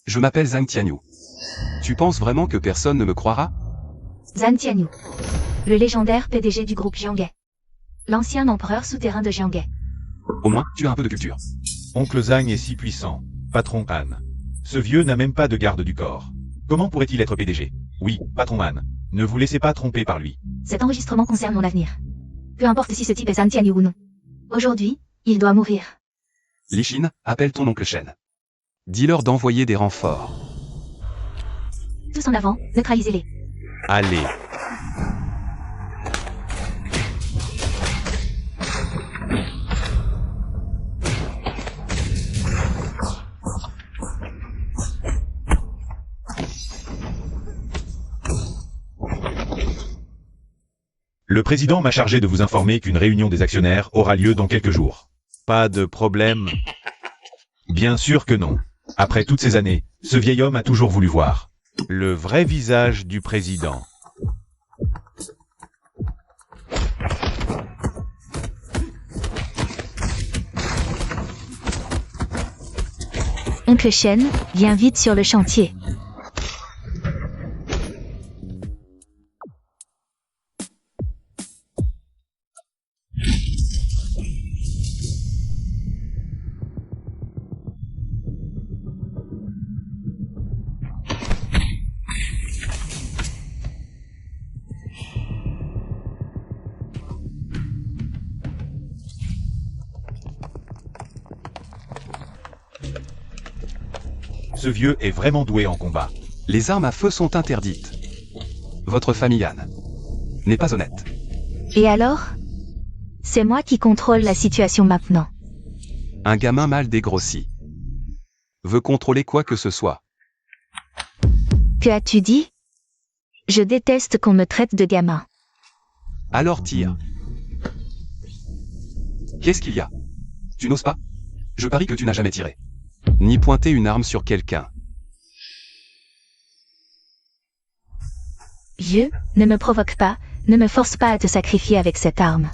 Je m'appelle Zhang Tianyu. Tu penses vraiment que personne ne me croira? Zhang Tianyu. Le légendaire PDG du groupe Jianghe. L'ancien empereur souterrain de Jianghe. Au moins, tu as un peu de culture. Oncle Zhang est si puissant. Patron Han. Ce vieux n'a même pas de garde du corps. Comment pourrait-il être PDG? Oui, patron Han. Ne vous laissez pas tromper par lui. Cet enregistrement concerne mon avenir. Peu importe si ce type est Zhang Tianyu ou non. Aujourd'hui, il doit mourir. Li Xin, appelle ton oncle Shen. Dis-leur d'envoyer des renforts. Tous en avant, neutralisez-les. Allez. Le président m'a chargé de vous informer qu'une réunion des actionnaires aura lieu dans quelques jours. Pas de problème? Bien sûr que non. Après toutes ces années, ce vieil homme a toujours voulu voir le vrai visage du président. Oncle Shen, viens vite sur le chantier. Ce vieux est vraiment doué en combat. Les armes à feu sont interdites. Votre famille Han n'est pas honnête. Et alors? C'est moi qui contrôle la situation maintenant. Un gamin mal dégrossi veut contrôler quoi que ce soit. Que as-tu dit? Je déteste qu'on me traite de gamin. Alors tire. Qu'est-ce qu'il y a? Tu n'oses pas? Je parie que tu n'as jamais tiré. Ni pointé une arme sur quelqu'un. Vieux, ne me provoque pas, ne me force pas à te sacrifier avec cette arme.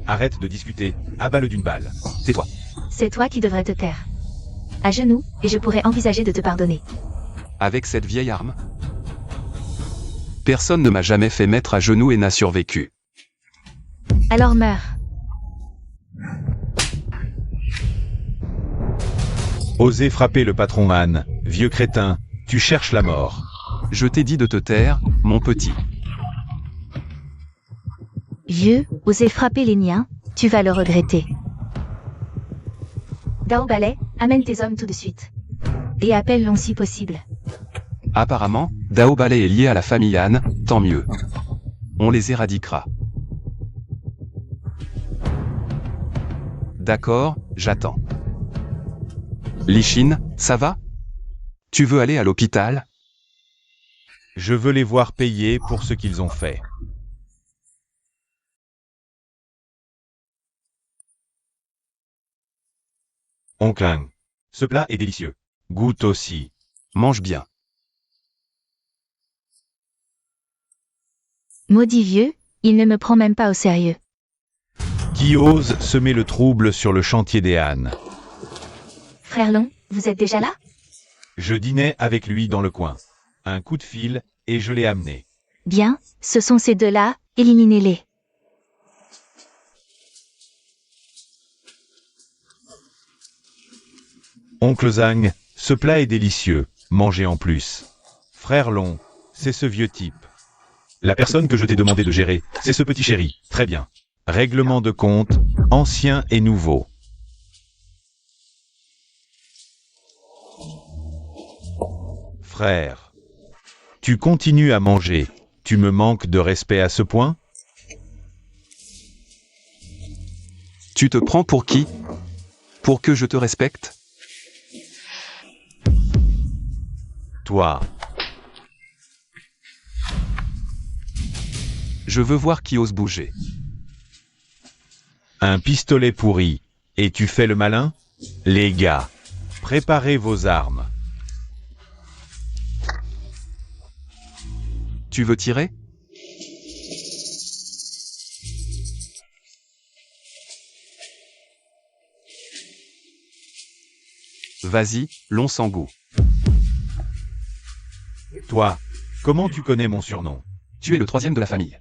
Arrête de discuter, abat-le d'une balle. Tais-toi. C'est toi qui devrais te taire. À genoux, et je pourrais envisager de te pardonner. Avec cette vieille arme? Personne ne m'a jamais fait mettre à genoux et n'a survécu. Alors meurs. Osez frapper le patron Han, vieux crétin, tu cherches la mort. Je t'ai dit de te taire, mon petit. Vieux, oser frapper les miens, tu vas le regretter. Dao Balai, amène tes hommes tout de suite. Et appelle-l'on si possible. Apparemment, Dao Balai est lié à la famille Han, tant mieux. On les éradiquera. D'accord, j'attends. Li-Shin, ça va? Tu veux aller à l'hôpital? Je veux les voir payer pour ce qu'ils ont fait. Oncle Han. Ce plat est délicieux. Goûte aussi. Mange bien. Maudit vieux, il ne me prend même pas au sérieux. Qui ose semer le trouble sur le chantier des Han? Frère Long, vous êtes déjà là? Je dînais avec lui dans le coin. Un coup de fil, et je l'ai amené. Bien, ce sont ces deux-là, éliminez-les. Oncle Zhang, ce plat est délicieux, mangez en plus. Frère Long, c'est ce vieux type. La personne que je t'ai demandé de gérer, c'est ce petit chéri. Très bien. Règlement de compte, ancien et nouveau. Frère, tu continues à manger, tu me manques de respect à ce point? Tu te prends pour qui? Pour que je te respecte? Toi, Je veux voir qui ose bouger. un pistolet pourri, et tu fais le malin? Les gars, préparez vos armes. Tu veux tirer? Vas-y, long sans goût. Toi, comment tu connais mon surnom? Tu es le troisième de la famille.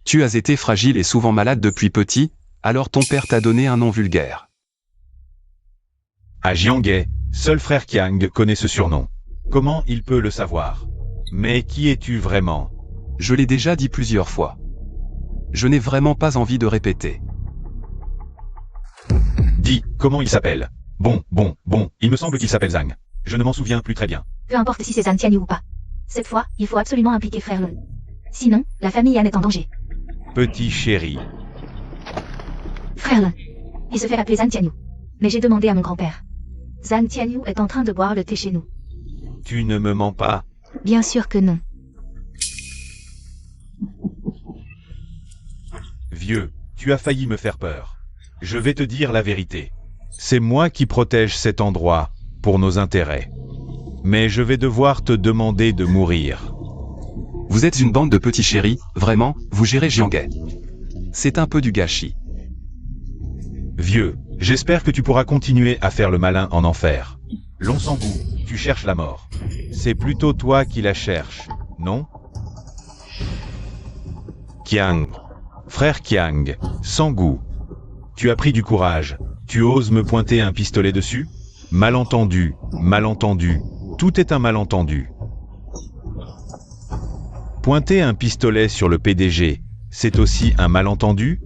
Tu as été fragile et souvent malade depuis petit, alors ton père t'a donné un nom vulgaire. À Jianghe, seul frère Qiang connaît ce surnom. Comment il peut le savoir? Mais qui es-tu vraiment? Je l'ai déjà dit plusieurs fois. Je n'ai vraiment pas envie de répéter. Dis, comment il s'appelle? Bon, il me semble qu'il s'appelle Zhang. Je ne m'en souviens plus très bien. Peu importe si c'est Zhang Tianyu ou pas. Cette fois, il faut absolument impliquer Frère Long. Sinon, la famille Han est en danger. Petit chéri. Frère Long. Il se fait appeler Zhang Tianyu. Mais j'ai demandé à mon grand-père. Zhang Tianyu est en train de boire le thé chez nous. Tu ne me mens pas? Bien sûr que non. Vieux, tu as failli me faire peur. Je vais te dire la vérité. C'est moi qui protège cet endroit, pour nos intérêts. Mais je vais devoir te demander de mourir. Vous êtes une bande de petits chéris, vraiment, vous gérez Jianghe. C'est un peu du gâchis. Vieux, j'espère que tu pourras continuer à faire le malin en enfer. Long sans goût, tu cherches la mort. C'est plutôt toi qui la cherches, non? Qiang. Frère Qiang, sans goût. Tu as pris du courage. Tu oses me pointer un pistolet dessus? Malentendu, malentendu. Tout est un malentendu. Pointer un pistolet sur le PDG, c'est aussi un malentendu?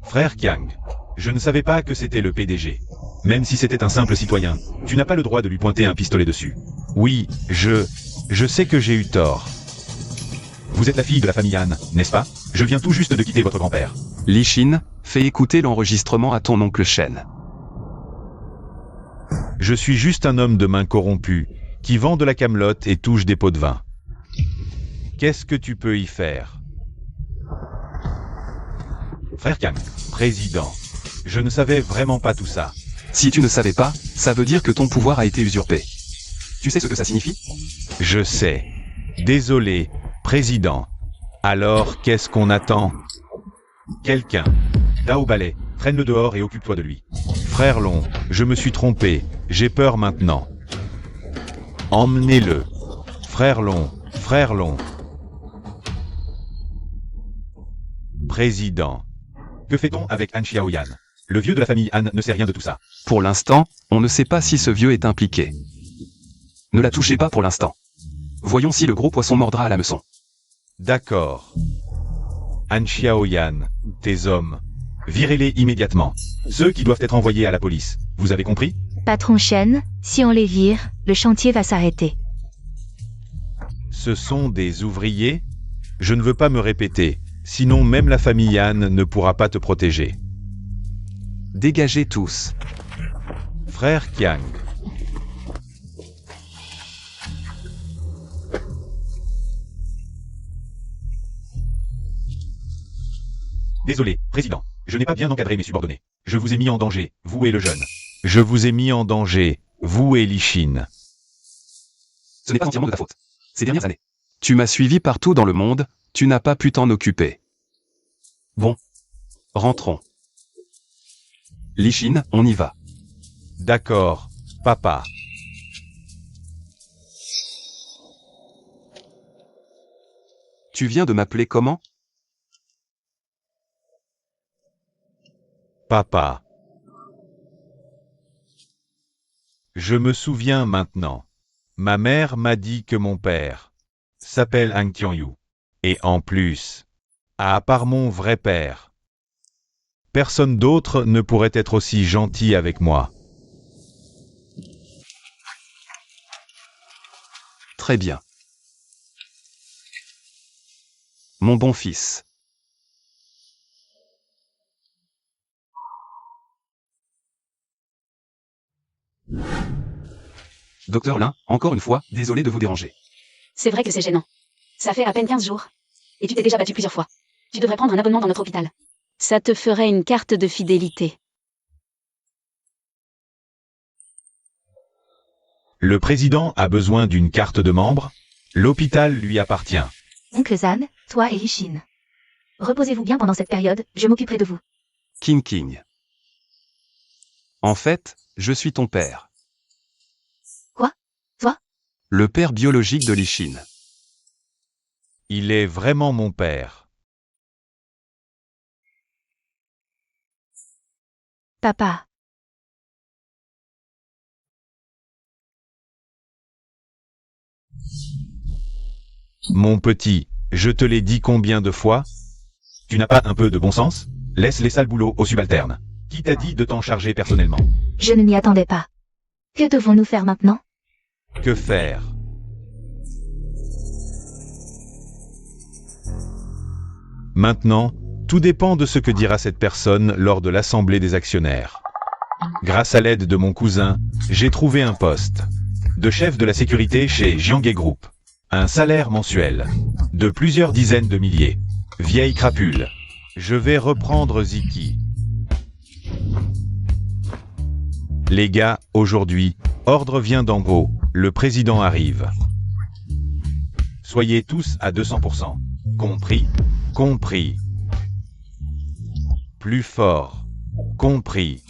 Frère Qiang, je ne savais pas que c'était le PDG. Même si c'était un simple citoyen, tu n'as pas le droit de lui pointer un pistolet dessus. Oui, je sais que j'ai eu tort. Vous êtes la fille de la famille Han, n'est-ce pas? Je viens tout juste de quitter votre grand-père. Li-Shin, fais écouter l'enregistrement à ton oncle Shen. Je suis juste un homme de main corrompu, qui vend de la camelote et touche des pots de vin. Qu'est-ce que tu peux y faire? Frère Qiang, président, je ne savais vraiment pas tout ça. Si tu ne savais pas, ça veut dire que ton pouvoir a été usurpé. Tu sais ce que ça signifie? Je sais. Désolé, président. Alors, qu'est-ce qu'on attend? Quelqu'un. Dao Ballet, traîne-le dehors et occupe-toi de lui. Frère Long, je me suis trompé, j'ai peur maintenant. Emmenez-le. Frère Long, frère Long. Président. Que fait-on avec Han Xiaoyan? Le vieux de la famille Han ne sait rien de tout ça. Pour l'instant, on ne sait pas si ce vieux est impliqué. Ne la touchez pas pour l'instant. Voyons si le gros poisson mordra à l'hameçon. D'accord. Han Xiaoyan, tes hommes. Virez-les immédiatement. Ceux qui doivent être envoyés à la police. Vous avez compris? Patron Shen, si on les vire, le chantier va s'arrêter. Ce sont des ouvriers? Je ne veux pas me répéter, sinon même la famille Han ne pourra pas te protéger. Dégagez tous. Frère Qiang. Désolé, président. Je n'ai pas bien encadré mes subordonnés. Je vous ai mis en danger, vous et le jeune. Je vous ai mis en danger, vous et Li Xin. Ce n'est pas entièrement de ta faute. Ces dernières années. Tu m'as suivi partout dans le monde, tu n'as pas pu t'en occuper. Bon. Rentrons. Li Xin, on y va. D'accord, papa. Tu viens de m'appeler comment? Papa. Je me souviens maintenant. Ma mère m'a dit que mon père s'appelle Han Qianyu. Et en plus, à part mon vrai père, personne d'autre ne pourrait être aussi gentil avec moi. Très bien. Mon bon fils. Docteur Lin, encore une fois, désolé de vous déranger. C'est vrai que c'est gênant. Ça fait à peine 15 jours. Et tu t'es déjà battu plusieurs fois. Tu devrais prendre un abonnement dans notre hôpital. Ça te ferait une carte de fidélité. Le président a besoin d'une carte de membre. L'hôpital lui appartient. Oncle Zan, toi et Li Xin. Reposez-vous bien pendant cette période, je m'occuperai de vous. King King. En fait, je suis ton père. Quoi? Toi? Le père biologique de Li Xin. Il est vraiment mon père. Papa. Mon petit, je te l'ai dit combien de fois? Tu n'as pas un peu de bon sens? Laisse les sales boulots aux subalternes. Qui t'a dit de t'en charger personnellement? Je ne m'y attendais pas. Que devons-nous faire maintenant? Que faire? Maintenant, tout dépend de ce que dira cette personne lors de l'assemblée des actionnaires. Grâce à l'aide de mon cousin, j'ai trouvé un poste de chef de la sécurité chez Jianghe Group. Un salaire mensuel de plusieurs dizaines de milliers. Vieille crapule. Je vais reprendre Ziki. Les gars, aujourd'hui, ordre vient d'en haut, le président arrive. Soyez tous à 200%. Compris? Compris. Plus fort. Compris.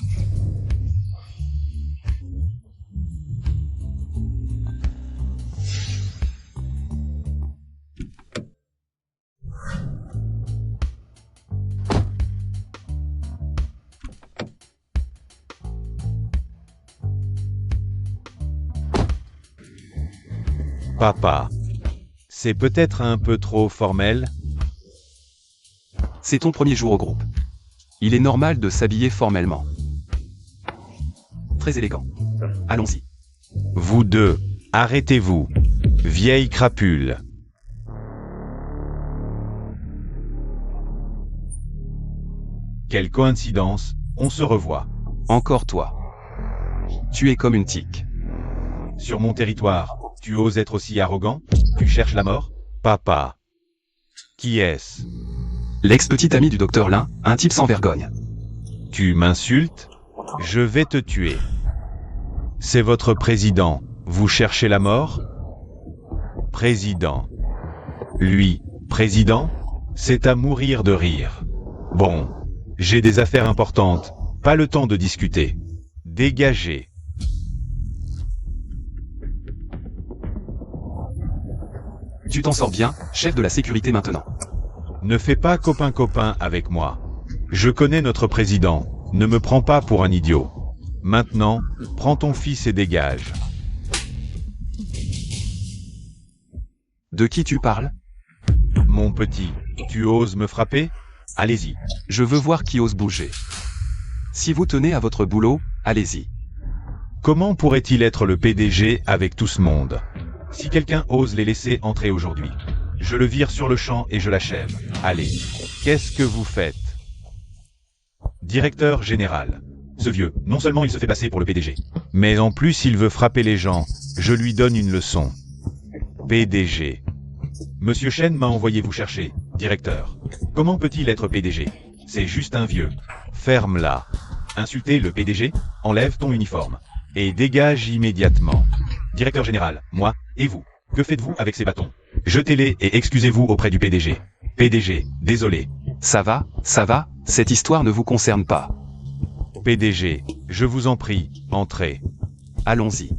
Papa. C'est peut-être un peu trop formel? C'est ton premier jour au groupe. Il est normal de s'habiller formellement. Très élégant. Allons-y. Vous deux, arrêtez-vous. Vieille crapule. Quelle coïncidence, on se revoit. Encore toi. Tu es comme une tique. Sur mon territoire, tu oses être aussi arrogant? Tu cherches la mort? Papa. Qui est-ce? L'ex-petit ami du docteur Lin, un type sans vergogne. Tu m'insultes? Je vais te tuer. C'est votre président. Vous cherchez la mort? Président. Lui, président? C'est à mourir de rire. Bon, j'ai des affaires importantes, pas le temps de discuter. Dégagez. Tu t'en sors bien, chef de la sécurité maintenant. Ne fais pas copain-copain avec moi. Je connais notre président, ne me prends pas pour un idiot. Maintenant, prends ton fils et dégage. De qui tu parles? Mon petit, tu oses me frapper? Allez-y. Je veux voir qui ose bouger. Si vous tenez à votre boulot, allez-y. Comment pourrait-il être le PDG avec tout ce monde? Si quelqu'un ose les laisser entrer aujourd'hui, je le vire sur le champ et je l'achève. Allez, qu'est-ce que vous faites? Directeur général. Ce vieux, non seulement il se fait passer pour le PDG, mais en plus il veut frapper les gens. Je lui donne une leçon. PDG. Monsieur Chen m'a envoyé vous chercher, directeur. Comment peut-il être PDG? C'est juste un vieux. Ferme-la. Insulter le PDG? Enlève ton uniforme. Et dégage immédiatement. Directeur général, moi, et vous, que faites-vous avec ces bâtons? Jetez-les et excusez-vous auprès du PDG. PDG, désolé. Ça va, cette histoire ne vous concerne pas. PDG, je vous en prie, entrez. Allons-y.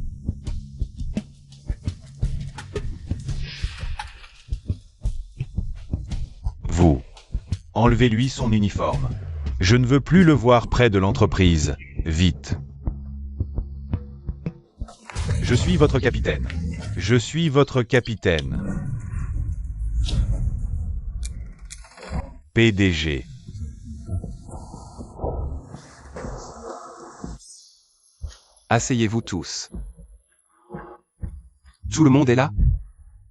Vous. Enlevez-lui son uniforme. Je ne veux plus le voir près de l'entreprise. Vite. Je suis votre capitaine. Je suis votre capitaine. PDG. Asseyez-vous tous. Tout le monde est là?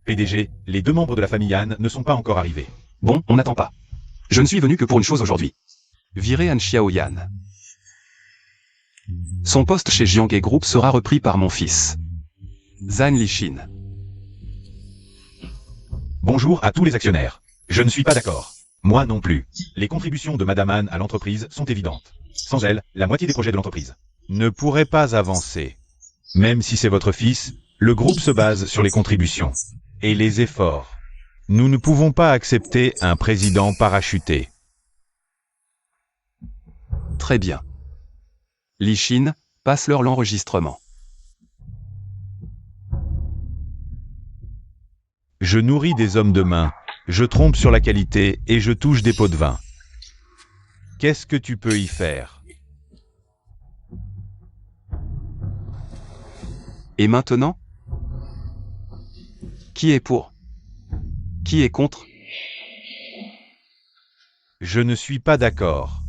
PDG, les deux membres de la famille Han ne sont pas encore arrivés. Bon, on n'attend pas. Je ne suis venu que pour une chose aujourd'hui. Virer Han Xiaoyan. Son poste chez Jianghe Group sera repris par mon fils. Zhang Lishin. Bonjour à tous les actionnaires. Je ne suis pas d'accord. Moi non plus. Les contributions de Madame Han à l'entreprise sont évidentes. Sans elle, la moitié des projets de l'entreprise ne pourrait pas avancer. Même si c'est votre fils, le groupe se base sur les contributions et les efforts. Nous ne pouvons pas accepter un président parachuté. Très bien. Lishin, passe-leur l'enregistrement. Je nourris des hommes de main, je trompe sur la qualité et je touche des pots de vin. Qu'est-ce que tu peux y faire? Et maintenant? Qui est pour? Qui est contre? Je ne suis pas d'accord.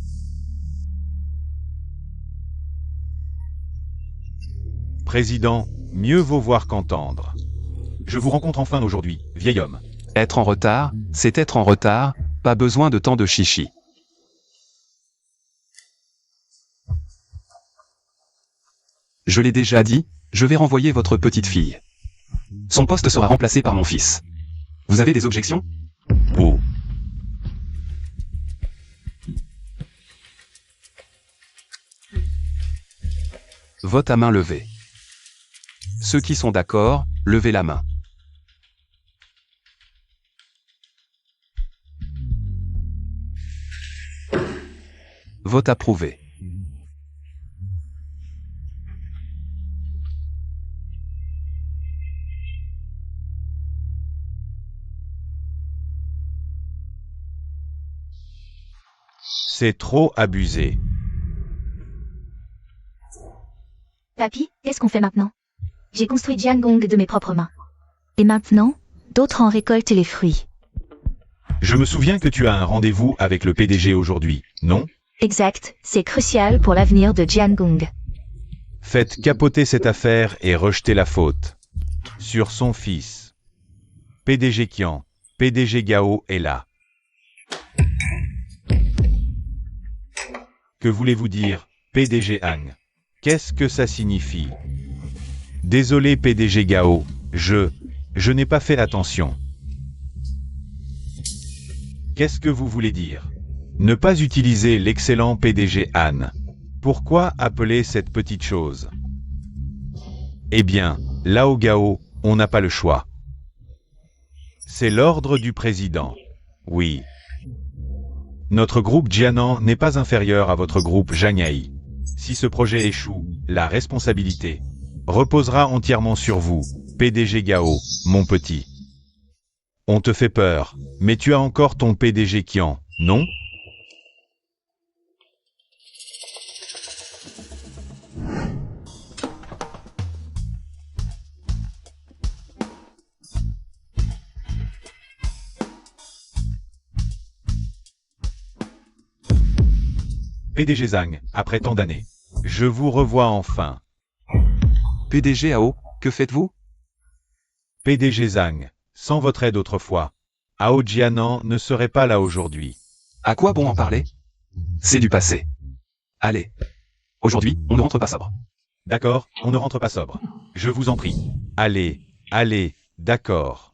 Président, mieux vaut voir qu'entendre. Je vous rencontre enfin aujourd'hui, vieil homme. Être en retard, c'est être en retard, pas besoin de tant de chichi. Je l'ai déjà dit, je vais renvoyer votre petite fille. Son poste sera remplacé par mon fils. Vous avez des objections? Oh. Vote à main levée. Ceux qui sont d'accord, levez la main. Vote approuvé. C'est trop abusé. Papy, qu'est-ce qu'on fait maintenant? J'ai construit Jiangong de mes propres mains. Et maintenant, d'autres en récoltent les fruits. Je me souviens que tu as un rendez-vous avec le PDG aujourd'hui, non? Exact, c'est crucial pour l'avenir de Jiangong. Faites capoter cette affaire et rejetez la faute sur son fils. PDG Qian, PDG Gao est là. Que voulez-vous dire, PDG Han? Qu'est-ce que ça signifie? Désolé PDG Gao, je n'ai pas fait attention. Qu'est-ce que vous voulez dire? Ne pas utiliser l'excellent PDG Han. Pourquoi appeler cette petite chose? Eh bien, Lao Gao, on n'a pas le choix. C'est l'ordre du président. Oui. Notre groupe Jianan n'est pas inférieur à votre groupe Jangai. Si ce projet échoue, la responsabilité reposera entièrement sur vous, PDG Gao, mon petit. On te fait peur, mais tu as encore ton PDG Qian, non? PDG Zhang, après tant d'années. Je vous revois enfin. PDG Ao, que faites-vous? PDG Zhang, sans votre aide autrefois, Ao Jianan ne serait pas là aujourd'hui. À quoi bon en parler? C'est du passé. Allez. Aujourd'hui, on ne rentre pas sobre. D'accord, on ne rentre pas sobre. Je vous en prie. Allez, allez, d'accord.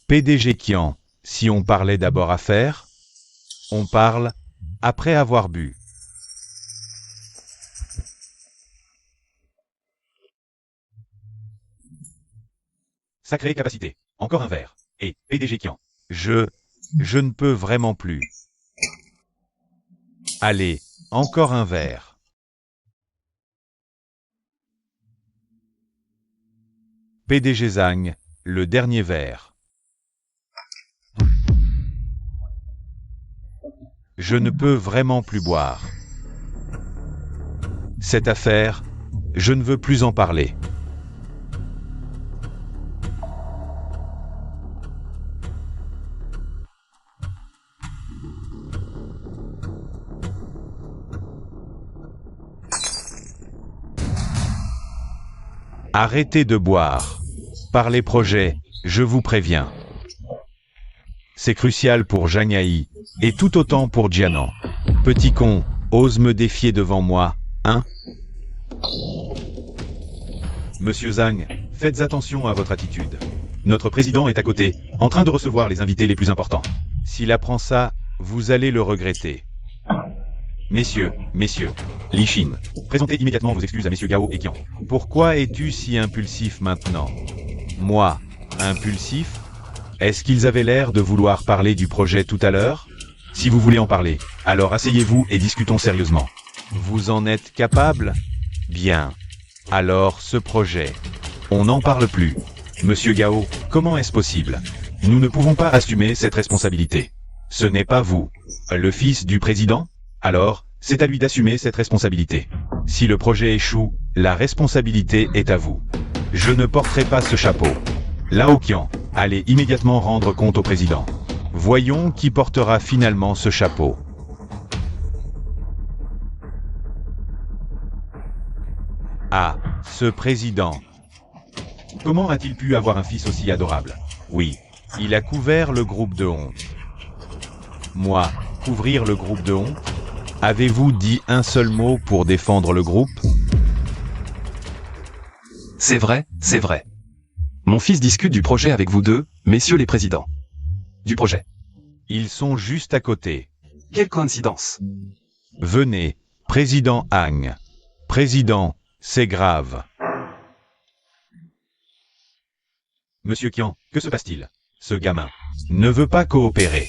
PDG Qian, si on parlait d'abord affaires, on parle après avoir bu. Sacrée capacité. Encore un verre. Et PDG Qian. Je ne peux vraiment plus. Allez, encore un verre. PDG Zhang, le dernier verre. Je ne peux vraiment plus boire. Cette affaire, je ne veux plus en parler. Arrêtez de boire. Par les projets, je vous préviens. C'est crucial pour Jangai, et tout autant pour Jianan. Petit con, ose me défier devant moi, hein? Monsieur Zhang, faites attention à votre attitude. Notre président est à côté, en train de recevoir les invités les plus importants. S'il apprend ça, vous allez le regretter. Messieurs, Li Xin, présentez immédiatement vos excuses à messieurs Gao et Qian. Pourquoi es-tu si impulsif maintenant? Moi, impulsif? Est-ce qu'ils avaient l'air de vouloir parler du projet tout à l'heure? Si vous voulez en parler, alors asseyez-vous et discutons sérieusement. Vous en êtes capable? Bien. Alors, ce projet. On n'en parle plus. Monsieur Gao, comment est-ce possible? Nous ne pouvons pas assumer cette responsabilité. Ce n'est pas vous, le fils du président? Alors, c'est à lui d'assumer cette responsabilité. Si le projet échoue, la responsabilité est à vous. Je ne porterai pas ce chapeau. Lao Qian, allez immédiatement rendre compte au président. Voyons qui portera finalement ce chapeau. Ah, ce président. Comment a-t-il pu avoir un fils aussi adorable? Oui, il a couvert le groupe de honte. Moi, couvrir le groupe de honte? Avez-vous dit un seul mot pour défendre le groupe? C'est vrai, c'est vrai. Mon fils discute du projet avec vous deux, messieurs les présidents. Du projet. Ils sont juste à côté. Quelle coïncidence. Venez, président Han. Président, c'est grave. Monsieur Qian, que se passe-t-il? Ce gamin ne veut pas coopérer.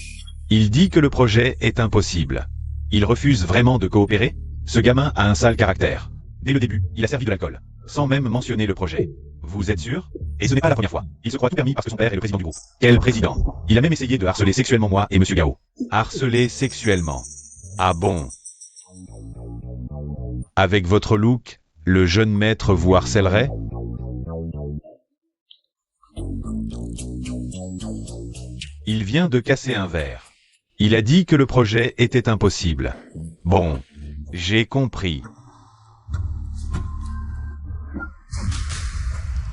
Il dit que le projet est impossible. Il refuse vraiment de coopérer? Ce gamin a un sale caractère. Dès le début, il a servi de l'alcool, sans même mentionner le projet. Vous êtes sûr? Et ce n'est pas la première fois. Il se croit tout permis parce que son père est le président du groupe. Quel président? Il a même essayé de harceler sexuellement moi et monsieur Gao. Harceler sexuellement? Ah bon? Avec votre look, le jeune maître vous harcèlerait? Il vient de casser un verre. Il a dit que le projet était impossible. Bon, j'ai compris.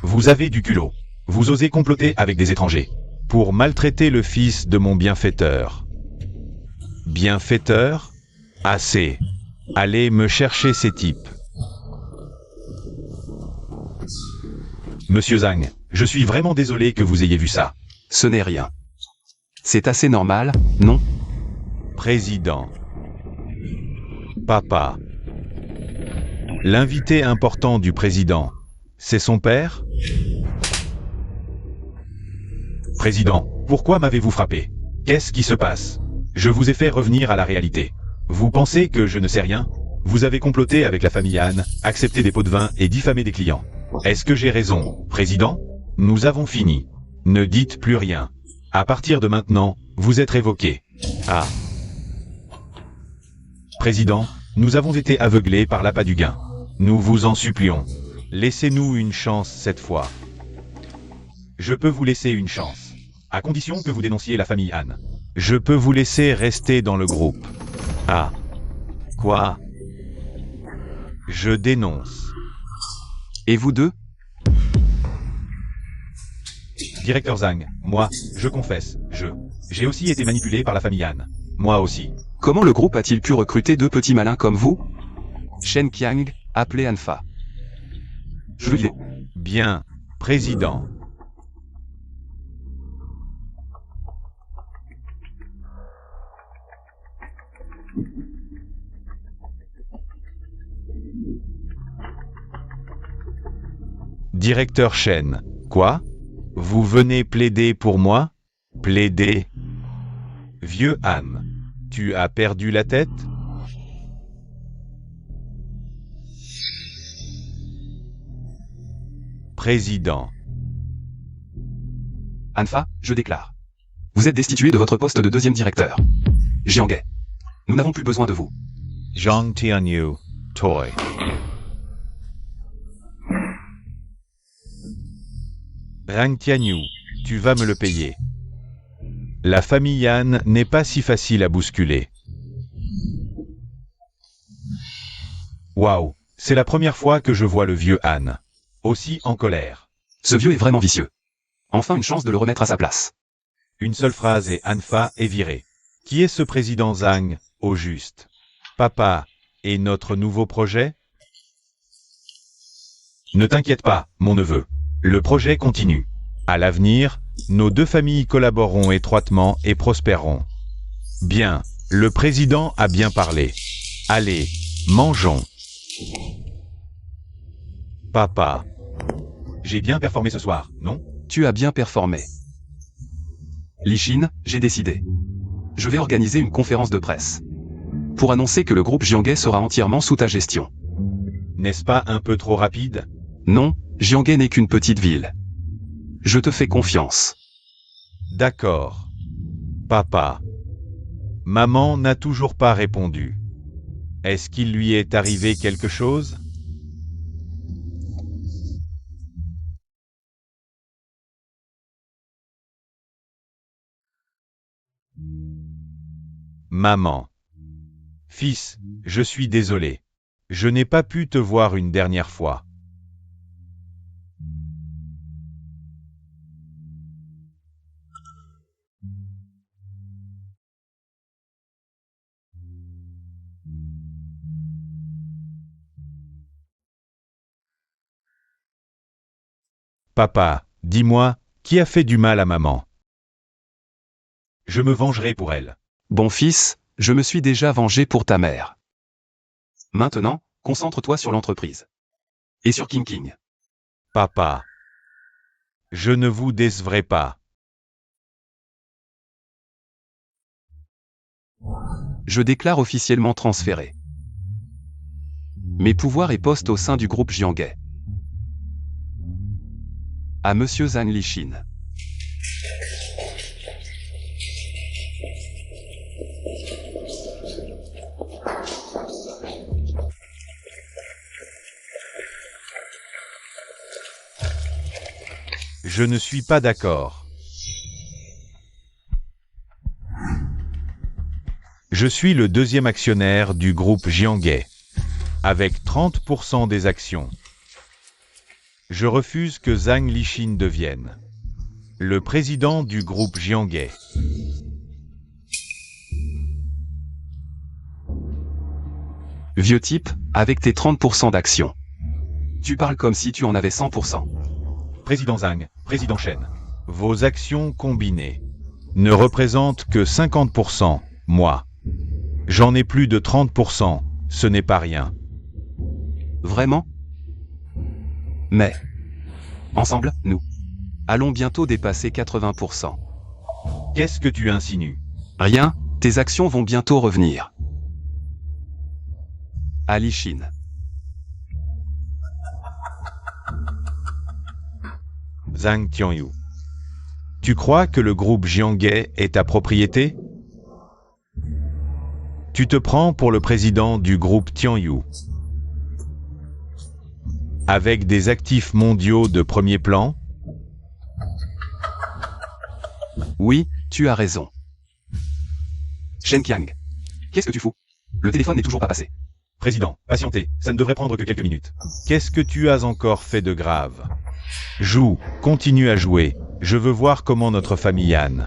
Vous avez du culot. Vous osez comploter avec des étrangers. Pour maltraiter le fils de mon bienfaiteur. Bienfaiteur? Assez. Allez me chercher ces types. Monsieur Zhang, je suis vraiment désolé que vous ayez vu ça. Ce n'est rien. C'est assez normal, non? Président. Papa. L'invité important du président, c'est son père? Président, pourquoi m'avez-vous frappé? Qu'est-ce qui se passe? Je vous ai fait revenir à la réalité. Vous pensez que je ne sais rien? Vous avez comploté avec la famille Han, accepté des pots de vin et diffamé des clients. Est-ce que j'ai raison, Président? Nous avons fini. Ne dites plus rien. À partir de maintenant, vous êtes révoqué. Ah. Président, nous avons été aveuglés par l'appât du gain. Nous vous en supplions. Laissez-nous une chance cette fois. Je peux vous laisser une chance. À condition que vous dénonciez la famille Han. Je peux vous laisser rester dans le groupe. Ah. Quoi? Je dénonce. Et vous deux? Directeur Zhang, moi, je confesse, j'ai aussi été manipulé par la famille Han. Moi aussi. Comment le groupe a-t-il pu recruter deux petits malins comme vous? Shen Qiang, appelé Anfa. Bien, Président. Directeur Shen, quoi? Vous venez plaider pour moi? Plaider? Vieux Han, tu as perdu la tête? Président. Anfa, je déclare. Vous êtes destitué de votre poste de deuxième directeur. Jianghe. Nous n'avons plus besoin de vous. Zhang Tianyu, Toy. Rang Tianyu, tu vas me le payer. La famille Han n'est pas si facile à bousculer. Waouh, c'est la première fois que je vois le vieux Han aussi en colère. Ce vieux est vraiment vicieux. Enfin une chance de le remettre à sa place. Une seule phrase et Anfa est viré. Qui est ce président Zhang, au juste? Papa, et notre nouveau projet? Ne t'inquiète pas, mon neveu. Le projet continue. À l'avenir, nos deux familles collaboreront étroitement et prospéreront. Bien, le président a bien parlé. Allez, mangeons. Papa. J'ai bien performé ce soir, non? Tu as bien performé. Lishin, j'ai décidé. Je vais organiser une conférence de presse. Pour annoncer que le groupe Jianghe sera entièrement sous ta gestion. N'est-ce pas un peu trop rapide? Non, Jianghe n'est qu'une petite ville. Je te fais confiance. D'accord. Papa. Maman n'a toujours pas répondu. Est-ce qu'il lui est arrivé quelque chose? Maman. Fils, je suis désolé. Je n'ai pas pu te voir une dernière fois. Papa, dis-moi, qui a fait du mal à maman? Je me vengerai pour elle. Bon fils, je me suis déjà vengé pour ta mère. Maintenant, concentre-toi sur l'entreprise. Et sur King King. Papa. Je ne vous décevrai pas. Je déclare officiellement transféré mes pouvoirs et postes au sein du groupe Jianghe. À Monsieur Zhang Lishin. Je ne suis pas d'accord. Je suis le deuxième actionnaire du groupe Jianghe, avec 30% des actions. Je refuse que Zhang Lishin devienne le président du groupe Jianghe. Vieux type, avec tes 30% d'actions. Tu parles comme si tu en avais 100%. Président Zhang, président Shen, vos actions combinées ne représentent que 50%, moi. J'en ai plus de 30%, ce n'est pas rien. Vraiment? Mais, ensemble, nous allons bientôt dépasser 80%. Qu'est-ce que tu insinues? Rien, tes actions vont bientôt revenir. Ali Shin. Zhang Tianyu. Tu crois que le groupe Jianghe est ta propriété? Tu te prends pour le président du groupe Tianyu. Avec des actifs mondiaux de premier plan? Oui, tu as raison. Shen Qiang. Qu'est-ce que tu fous? Le téléphone n'est toujours pas passé. Président, patientez, ça ne devrait prendre que quelques minutes. Qu'est-ce que tu as encore fait de grave? Joue, continue à jouer. Je veux voir comment notre famille Han,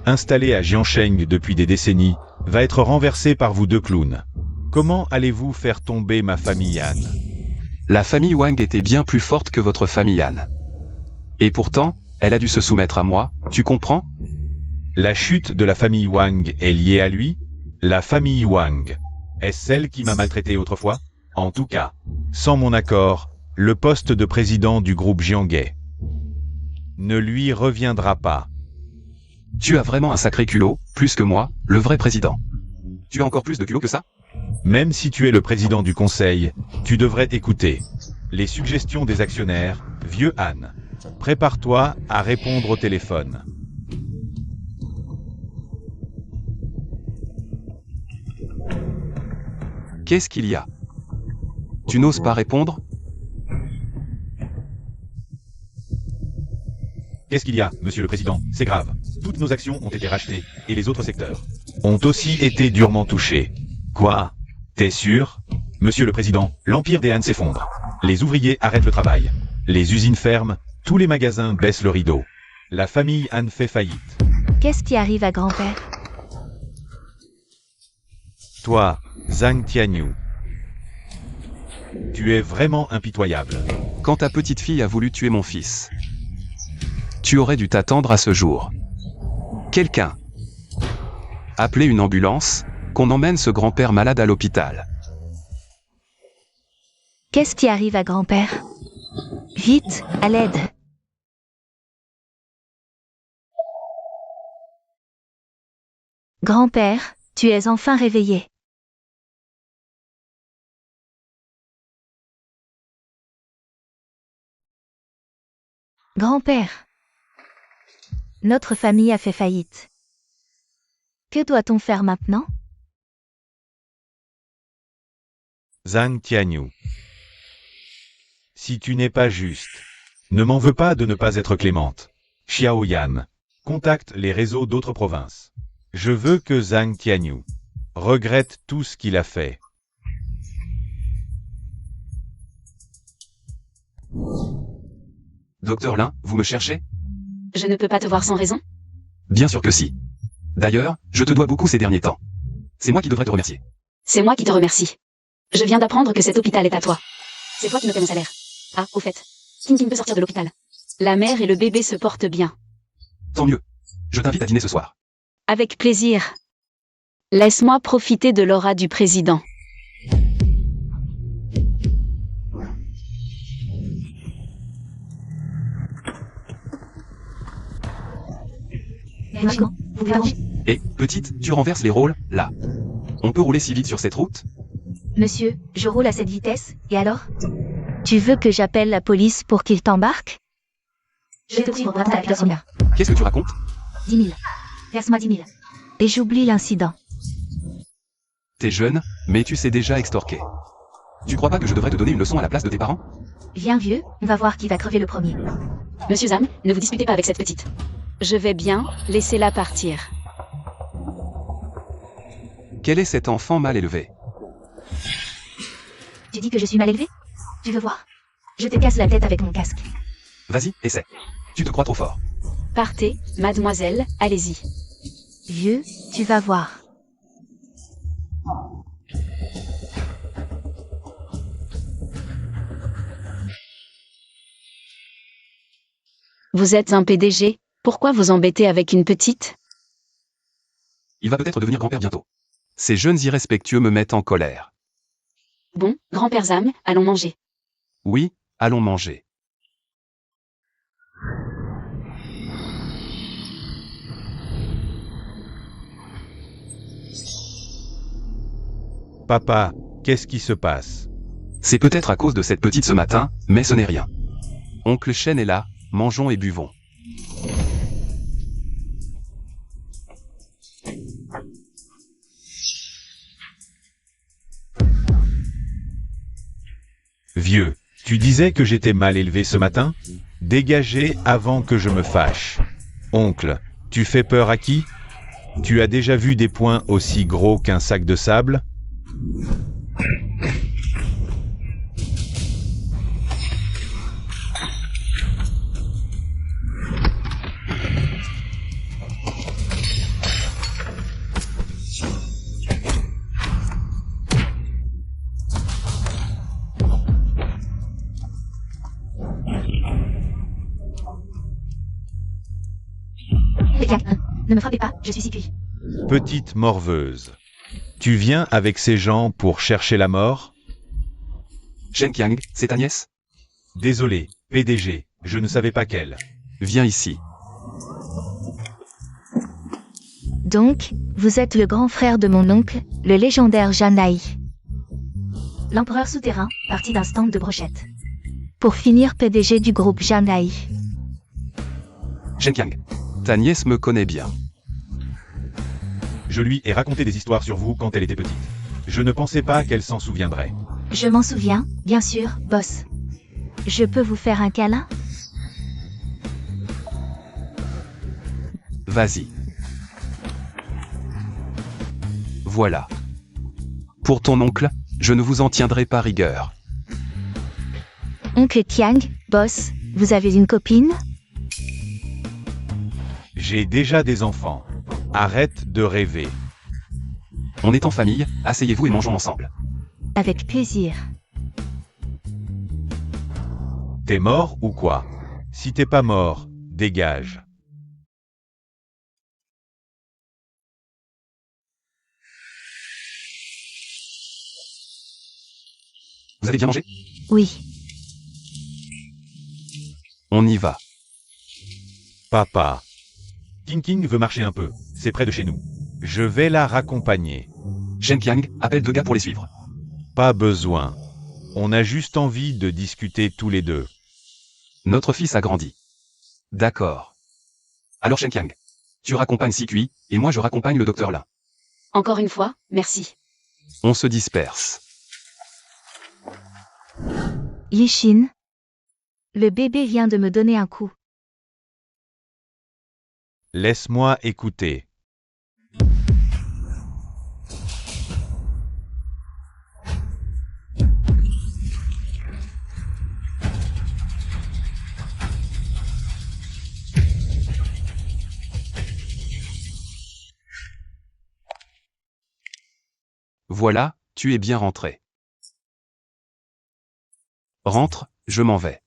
installée à Jiansheng depuis des décennies, va être renversée par vous deux clowns. Comment allez-vous faire tomber ma famille Han? La famille Wang était bien plus forte que votre famille Han. Et pourtant, elle a dû se soumettre à moi, tu comprends? La chute de la famille Wang est liée à lui? La famille Wang, est-ce celle qui m'a maltraité autrefois? En tout cas, sans mon accord, le poste de président du groupe Jianghe ne lui reviendra pas. Tu as vraiment un sacré culot, plus que moi, le vrai président. Tu as encore plus de culot que ça? Même si tu es le président du conseil, tu devrais écouter les suggestions des actionnaires, vieux Han. Prépare-toi à répondre au téléphone. Qu'est-ce qu'il y a? Tu n'oses pas répondre? Qu'est-ce qu'il y a, monsieur le président? C'est grave. Toutes nos actions ont été rachetées, et les autres secteurs Ont aussi été durement touchés. Quoi? T'es sûr? Monsieur le président, l'empire des Han s'effondre. Les ouvriers arrêtent le travail. Les usines ferment, tous les magasins baissent le rideau. La famille Han fait faillite. Qu'est-ce qui arrive à grand-père? Toi, Zhang Tianyu, Tu es vraiment impitoyable. Quand ta petite fille a voulu tuer mon fils, tu aurais dû t'attendre à ce jour. Quelqu'un. Appelez une ambulance, qu'on emmène ce grand-père malade à l'hôpital. Qu'est-ce qui arrive à grand-père? Vite, à l'aide. Grand-père, tu es enfin réveillé. Grand-père, notre famille a fait faillite. Que doit-on faire maintenant? Zhang Tianyu. Si tu n'es pas juste, ne m'en veux pas de ne pas être clémente. Xiao Yan, contacte les réseaux d'autres provinces. Je veux que Zhang Tianyu regrette tout ce qu'il a fait. Docteur Lin, vous me cherchez? Je ne peux pas te voir sans raison? Bien sûr que si. D'ailleurs, je te dois beaucoup ces derniers temps. C'est moi qui devrais te remercier. C'est moi qui te remercie. Je viens d'apprendre que cet hôpital est à toi. C'est toi qui me paie mon salaire. Ah, au fait, Tintin peut sortir de l'hôpital. La mère et le bébé se portent bien. Tant mieux. Je t'invite à dîner ce soir. Avec plaisir. Laisse-moi profiter de l'aura du président. Et maintenant, vous pouvez manger. Et, petite, tu renverses les rôles, là. On peut rouler si vite sur cette route? Monsieur, je roule à cette vitesse, et alors? Tu veux que j'appelle la police pour qu'ils t'embarquent? Je te prie, reprends ta pièce là. Qu'est-ce que tu racontes? 10 000. Verse-moi 10 000. Et j'oublie l'incident. T'es jeune, mais tu sais déjà extorquer. Tu crois pas que je devrais te donner une leçon à la place de tes parents? Viens vieux, on va voir qui va crever le premier. Monsieur Zhang, ne vous disputez pas avec cette petite. Je vais bien, laissez-la partir. Quel est cet enfant mal élevé? Tu dis que je suis mal élevé? Tu veux voir? Je te casse la tête avec mon casque. Vas-y, essaie. Tu te crois trop fort. Partez, mademoiselle, allez-y. Vieux, tu vas voir. Vous êtes un PDG, pourquoi vous embêtez avec une petite? Il va peut-être devenir grand-père bientôt. Ces jeunes irrespectueux me mettent en colère. Bon, grand-père Zhang, allons manger. Oui, allons manger. Papa, qu'est-ce qui se passe? C'est peut-être à cause de cette petite ce matin, mais ce n'est rien. Oncle Shen est là, mangeons et buvons. Vieux, tu disais que j'étais mal élevé ce matin? Dégagez avant que je me fâche. Oncle, tu fais peur à qui? Tu as déjà vu des poings aussi gros qu'un sac de sable? Eh bien, ne me frappez pas, je suis si cuit. Petite morveuse. Tu viens avec ces gens pour chercher la mort? Shen Qiang, c'est ta nièce? Désolé, PDG, je ne savais pas qu'elle. Viens ici. Donc, vous êtes le grand frère de mon oncle, le légendaire Janai. L'empereur souterrain, parti d'un stand de brochettes. Pour finir PDG du groupe Janai. Shen Qiang, ta nièce me connaît bien. Je lui ai raconté des histoires sur vous quand elle était petite. Je ne pensais pas qu'elle s'en souviendrait. Je m'en souviens, bien sûr, boss. Je peux vous faire un câlin? Vas-y. Voilà. Pour ton oncle, je ne vous en tiendrai pas rigueur. Oncle Qiang, boss, vous avez une copine? J'ai déjà des enfants. Arrête de rêver. On est en famille, asseyez-vous et mangeons ensemble. Avec plaisir. T'es mort ou quoi? Si t'es pas mort, dégage. Vous avez bien mangé? Oui. On y va. Papa, King King veut marcher un peu. C'est près de chez nous. je vais la raccompagner. Shen Qiang, appelle 2 gars pour les suivre. Pas besoin. On a juste envie de discuter tous les deux. Notre fils a grandi. D'accord. Alors Shen Qiang, tu raccompagnes Sikui, et moi je raccompagne le docteur Lin. Encore une fois, merci. On se disperse. Yishin. Le bébé vient de me donner un coup. Laisse-moi écouter. Voilà, tu es bien rentré. Rentre, je m'en vais.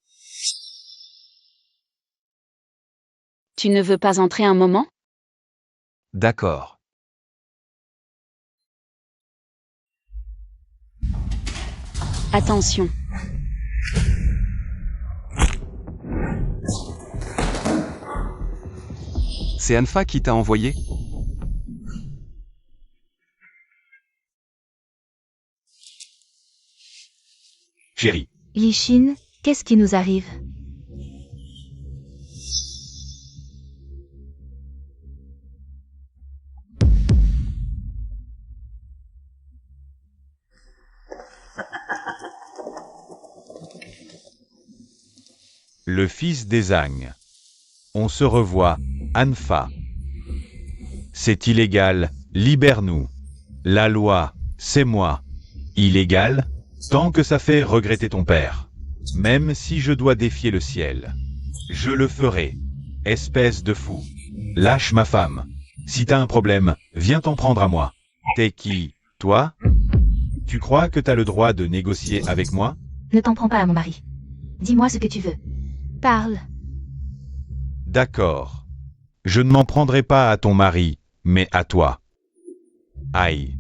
Tu ne veux pas entrer un moment? D'accord. Attention. C'est Anfa qui t'a envoyé? Chérie, Yishin, qu'est-ce qui nous arrive? Le fils des Ang. On se revoit, Anfa. C'est illégal, libère-nous. La loi, c'est moi. Illégal? Tant que ça fait regretter ton père. Même si je dois défier le ciel. Je le ferai. Espèce de fou. Lâche ma femme. Si t'as un problème, viens t'en prendre à moi. T'es qui, toi? Tu crois que t'as le droit de négocier avec moi? Ne t'en prends pas à mon mari. Dis-moi ce que tu veux. Parle. D'accord. Je ne m'en prendrai pas à ton mari, mais à toi. Aïe.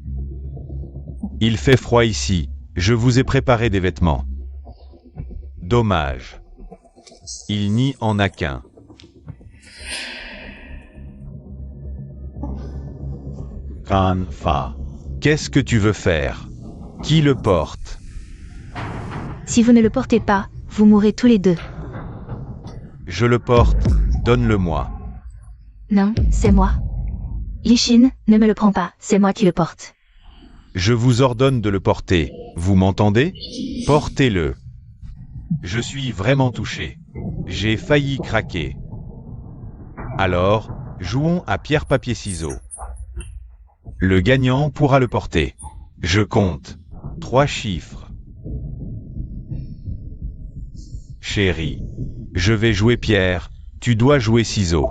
Il fait froid ici, je vous ai préparé des vêtements. Dommage. Il n'y en a qu'un. Kanfa. Qu'est-ce que tu veux faire? Qui le porte? Si vous ne le portez pas, vous mourrez tous les deux. Je le porte, donne-le-moi. Non, c'est moi. Lishin, ne me le prends pas, c'est moi qui le porte. Je vous ordonne de le porter. Vous m'entendez? Portez-le. Je suis vraiment touché. J'ai failli craquer. Alors, jouons à pierre-papier-ciseaux. Le gagnant pourra le porter. Je compte. 3 chiffres. Chérie, je vais jouer pierre, tu dois jouer ciseaux.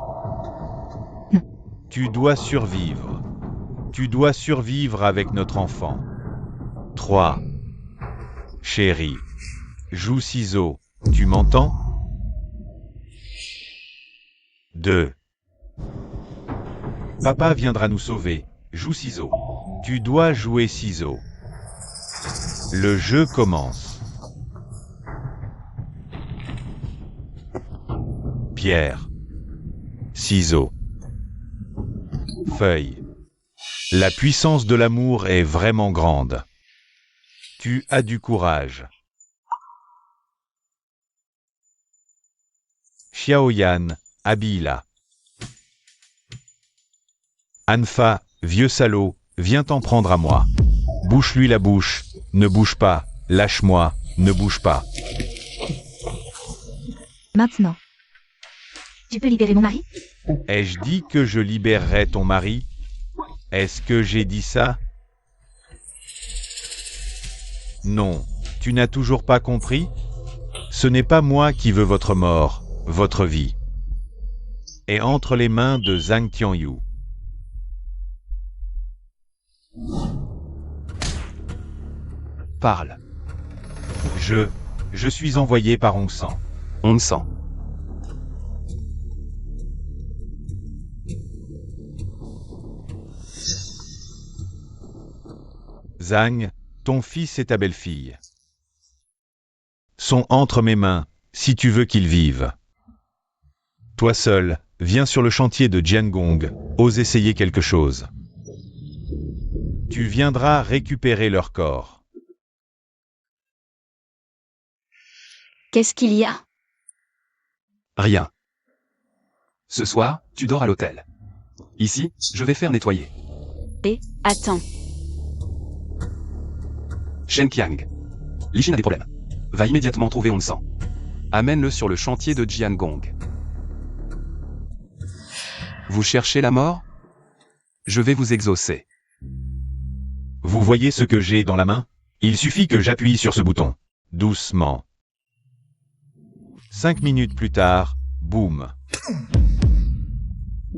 Tu dois survivre. Tu dois survivre avec notre enfant. 3. Chérie, joue ciseaux, tu m'entends? 2. Papa viendra nous sauver, joue ciseaux. Tu dois jouer ciseaux. Le jeu commence. Pierre. Ciseaux. Feuille. La puissance de l'amour est vraiment grande. Tu as du courage. Xiaoyan, habille-la. Anfa, vieux salaud, viens t'en prendre à moi. Bouche-lui la bouche, ne bouge pas, lâche-moi, ne bouge pas. Maintenant. Tu peux libérer mon mari? Ai-je dit que je libérerais ton mari? Est-ce que j'ai dit ça? Non, tu n'as toujours pas compris? Ce n'est pas moi qui veux votre mort, votre vie. Est entre les mains de Zhang Tianyu. Parle. Je suis envoyé par Hongsan. Hongsan. Zhang, ton fils et ta belle-fille sont entre mes mains, si tu veux qu'ils vivent. Toi seul, viens sur le chantier de Jiangong, ose essayer quelque chose. Tu viendras récupérer leur corps. Qu'est-ce qu'il y a? Rien. Ce soir, tu dors à l'hôtel. Ici, je vais faire nettoyer. Attends. Shen Qiang. Lishin a des problèmes. Va immédiatement trouver Hongsan. Amène-le sur le chantier de Jiangong. Vous cherchez la mort? Je vais vous exaucer. Vous voyez ce que j'ai dans la main? Il suffit que j'appuie sur ce bouton. Doucement. 5 minutes plus tard, boum.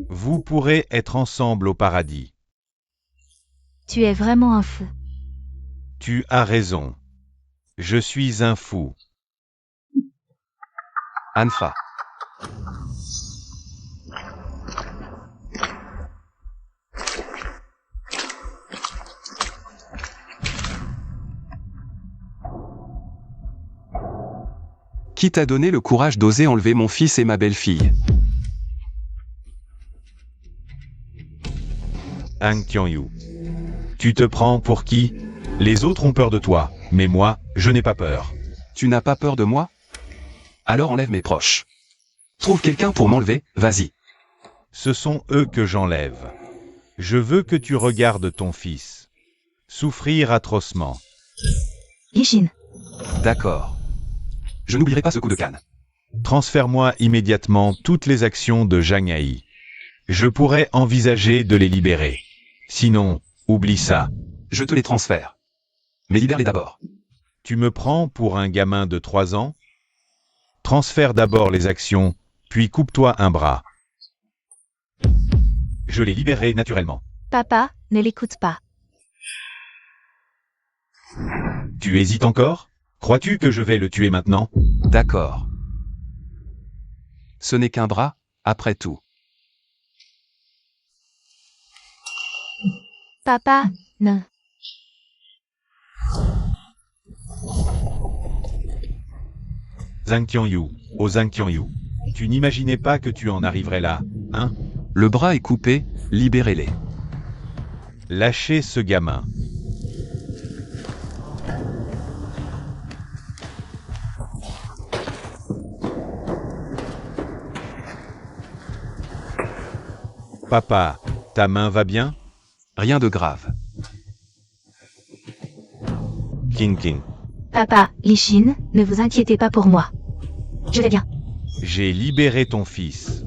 Vous pourrez être ensemble au paradis. Tu es vraiment un fou. Tu as raison. Je suis un fou. Anfa. Qui t'a donné le courage d'oser enlever mon fils et ma belle-fille? Zhang Tianyu. Tu te prends pour qui? Les autres ont peur de toi, mais moi, je n'ai pas peur. Tu n'as pas peur de moi? Alors enlève mes proches. Trouve quelqu'un pour m'enlever, vas-y. Ce sont eux que j'enlève. Je veux que tu regardes ton fils souffrir atrocement. Lishin. D'accord. Je n'oublierai pas ce coup de canne. Transfère-moi immédiatement toutes les actions de Zhang Hai. Je pourrais envisager de les libérer. Sinon, oublie ça. Je te les transfère. Mais libère-les d'abord. Tu me prends pour un gamin de 3 ans? Transfère d'abord les actions, puis coupe-toi un bras. Je les libérerai naturellement. Papa, ne l'écoute pas. Tu hésites encore? Crois-tu que je vais le tuer maintenant? D'accord. Ce n'est qu'un bras, après tout. Papa, non. Zhang Tianyu, oh Zhang Tianyu. Tu n'imaginais pas que tu en arriverais là, hein? Le bras est coupé, libérez-les. Lâchez ce gamin. Papa, ta main va bien? Rien de grave. King. Papa, Lishin, ne vous inquiétez pas pour moi. Je vais bien. J'ai libéré ton fils.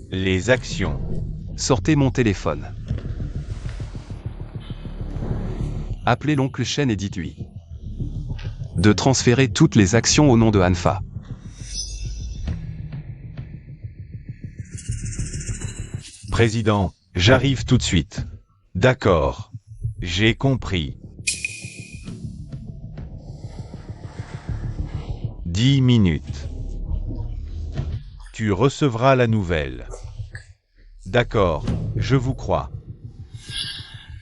Les actions. Sortez mon téléphone. Appelez l'oncle Shen et dites-lui de transférer toutes les actions au nom de Hanfa. Président, j'arrive tout de suite. D'accord. J'ai compris. 10 minutes. Tu recevras la nouvelle. D'accord, je vous crois.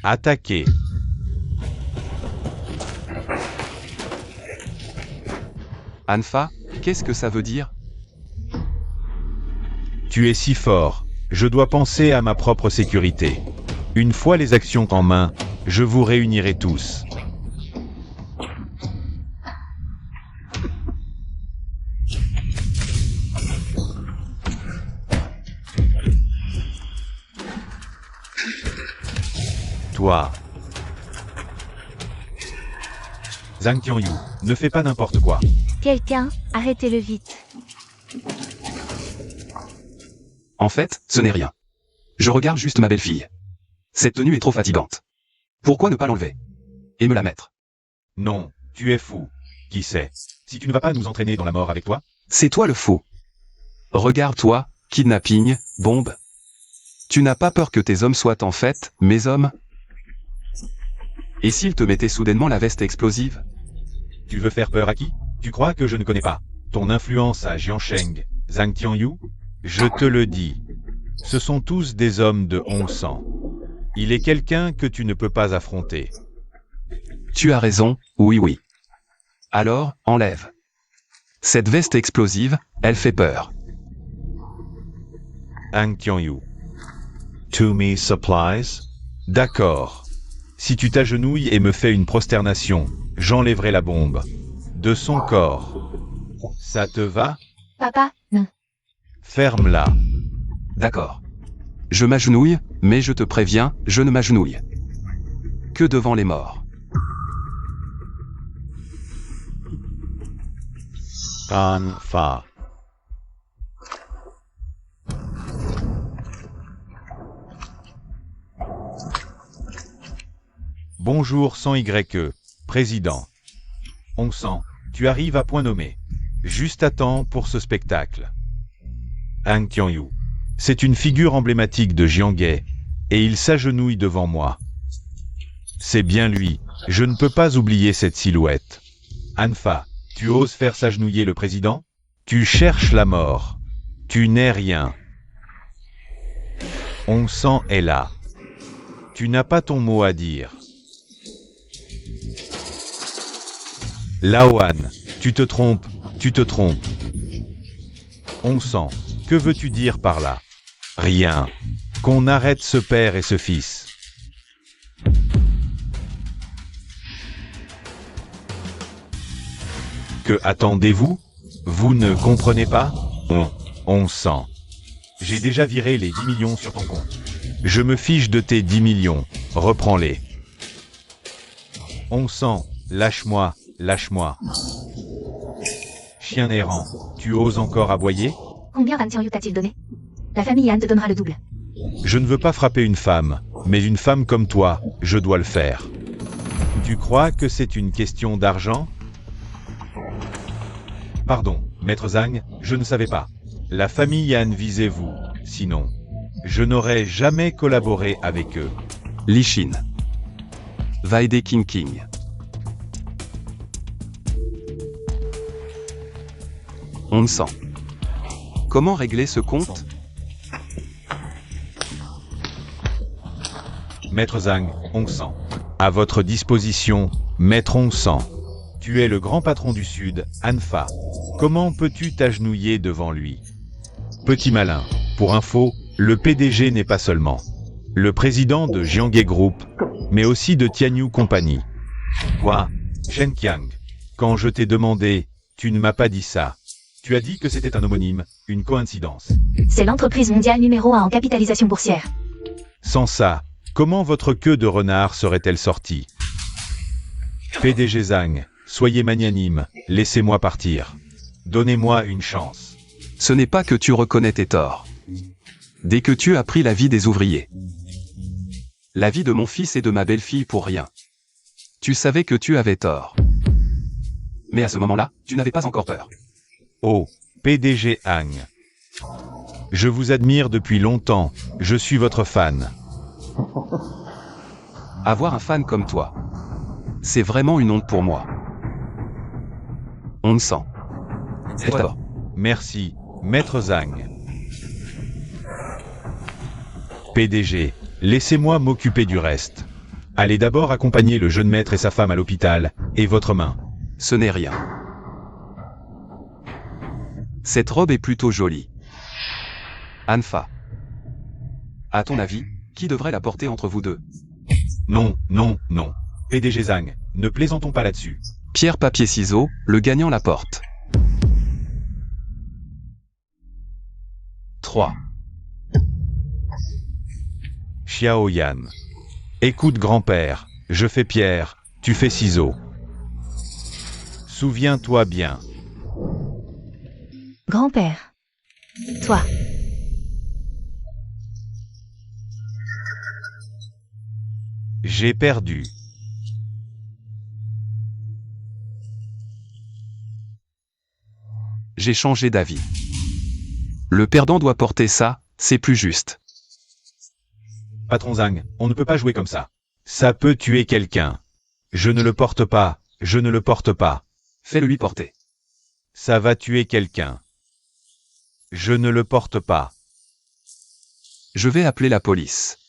Attaquez. Hanfa, qu'est-ce que ça veut dire? Tu es si fort, je dois penser à ma propre sécurité. Une fois les actions en main, je vous réunirai tous. Toi. Zhang Tianyu, ne fais pas n'importe quoi. Quelqu'un, arrêtez-le vite. En fait, ce n'est rien. Je regarde juste ma belle-fille. Cette tenue est trop fatigante. Pourquoi ne pas l'enlever? Et me la mettre? Non, tu es fou. Qui sait? Si tu ne vas pas nous entraîner dans la mort avec toi? C'est toi le fou. Regarde-toi, kidnapping, bombe. Tu n'as pas peur que tes hommes soient en fait mes hommes? Et s'ils te mettaient soudainement la veste explosive? Tu veux faire peur à qui? Tu crois que je ne connais pas ton influence à Jiansheng, Zhang Tianyu? Je te le dis. Ce sont tous des hommes de 11 ans. Il est quelqu'un que tu ne peux pas affronter. Tu as raison, oui. Alors, enlève. Cette veste explosive, elle fait peur. Zhang Tianyu. To me supplies? D'accord. Si tu t'agenouilles et me fais une prosternation, j'enlèverai la bombe de son corps. Ça te va? Papa, non. Ferme-la. D'accord. Je m'agenouille, mais je te préviens, je ne m'agenouille que devant les morts. Hanfa. Bonjour sans YE, président. On sent, tu arrives à point nommé. Juste à temps pour ce spectacle. Zhang Tianyu. C'est une figure emblématique de Jianghe, et il s'agenouille devant moi. C'est bien lui, je ne peux pas oublier cette silhouette. Hanfa, tu oses faire s'agenouiller le président? Tu cherches la mort. Tu n'es rien. On sent est là. Tu n'as pas ton mot à dire. Laohan, tu te trompes. On sent. Que veux-tu dire par là? Rien. Qu'on arrête ce père et ce fils. Que attendez-vous? Vous ne comprenez pas? On sent. J'ai déjà viré les 10 millions sur ton compte. Je me fiche de tes 10 millions. Reprends-les. On sent. Lâche-moi. Chien errant, tu oses encore aboyer? Combien Zhang Tianyu t'a-t-il donné? La famille Yan te donnera le double. Je ne veux pas frapper une femme, mais une femme comme toi, je dois le faire. Tu crois que c'est une question d'argent? Pardon, maître Zhang, je ne savais pas. La famille Yan visait vous, sinon, je n'aurais jamais collaboré avec eux. Lishin. Va aider King. On me sent. Comment régler ce compte? Maître Zhang, on sent. À votre disposition, maître on sent. Tu es le grand patron du Sud, Hanfa. Comment peux-tu t'agenouiller devant lui? Petit malin, pour info, le PDG n'est pas seulement le président de Jianghe Group, mais aussi de Tianyu Company. Quoi? Shen Qiang, quand je t'ai demandé, tu ne m'as pas dit ça. Tu as dit que c'était un homonyme, une coïncidence. C'est l'entreprise mondiale numéro 1 en capitalisation boursière. Sans ça, comment votre queue de renard serait-elle sortie? PDG Zhang, soyez magnanime, laissez-moi partir. Donnez-moi une chance. Ce n'est pas que tu reconnais tes torts. Dès que tu as pris la vie des ouvriers. La vie de mon fils et de ma belle-fille pour rien. Tu savais que tu avais tort. Mais à ce moment-là, tu n'avais pas encore peur. Oh, PDG Hang. Je vous admire depuis longtemps, je suis votre fan. Avoir un fan comme toi, c'est vraiment une honte pour moi. On me sent. C'est toi d'abord. Merci, Maître Zhang. PDG, laissez-moi m'occuper du reste. Allez d'abord accompagner le jeune maître et sa femme à l'hôpital, et votre main. Ce n'est rien. Cette robe est plutôt jolie. Anfa. À ton avis, qui devrait la porter entre vous deux? Non, non, non. PDG Zhang, ne plaisantons pas là-dessus. Pierre, papier, ciseaux, le gagnant la porte. 3. Xiao Yan. Écoute grand-père, je fais pierre, tu fais ciseaux. Souviens-toi bien. Grand-père. Toi. J'ai perdu. J'ai changé d'avis. Le perdant doit porter ça, c'est plus juste. Patron Zhang, on ne peut pas jouer comme ça. Ça peut tuer quelqu'un. Je ne le porte pas, je ne le porte pas. Fais-le lui porter. Ça va tuer quelqu'un. Je ne le porte pas. Je vais appeler la police.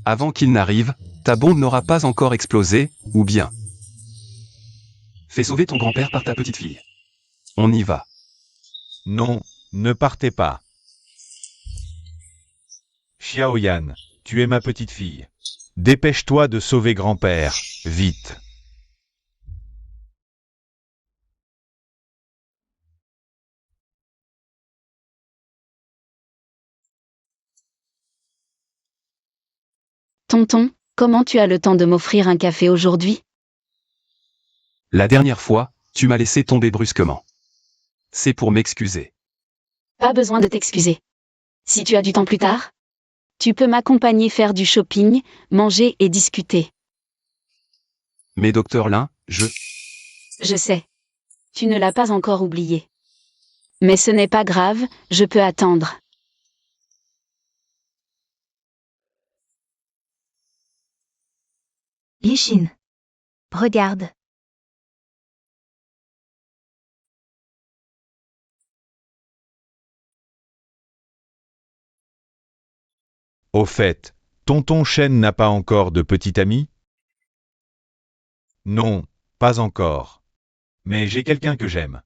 Avant qu'il n'arrive, ta bombe n'aura pas encore explosé, ou bien. Fais sauver ton grand-père par ta petite fille. On y va. Non, ne partez pas. Xiao Yan, tu es ma petite fille. Dépêche-toi de sauver grand-père, vite. Tonton, comment tu as le temps de m'offrir un café aujourd'hui? La dernière fois, tu m'as laissé tomber brusquement. C'est pour m'excuser. Pas besoin de t'excuser. Si tu as du temps plus tard, tu peux m'accompagner faire du shopping, manger et discuter. Mais docteur Lin, je sais. Tu ne l'as pas encore oublié. Mais ce n'est pas grave, je peux attendre. Yishin. Regarde. Au fait, tonton Shen n'a pas encore de petit ami? Non, pas encore. Mais j'ai quelqu'un que j'aime.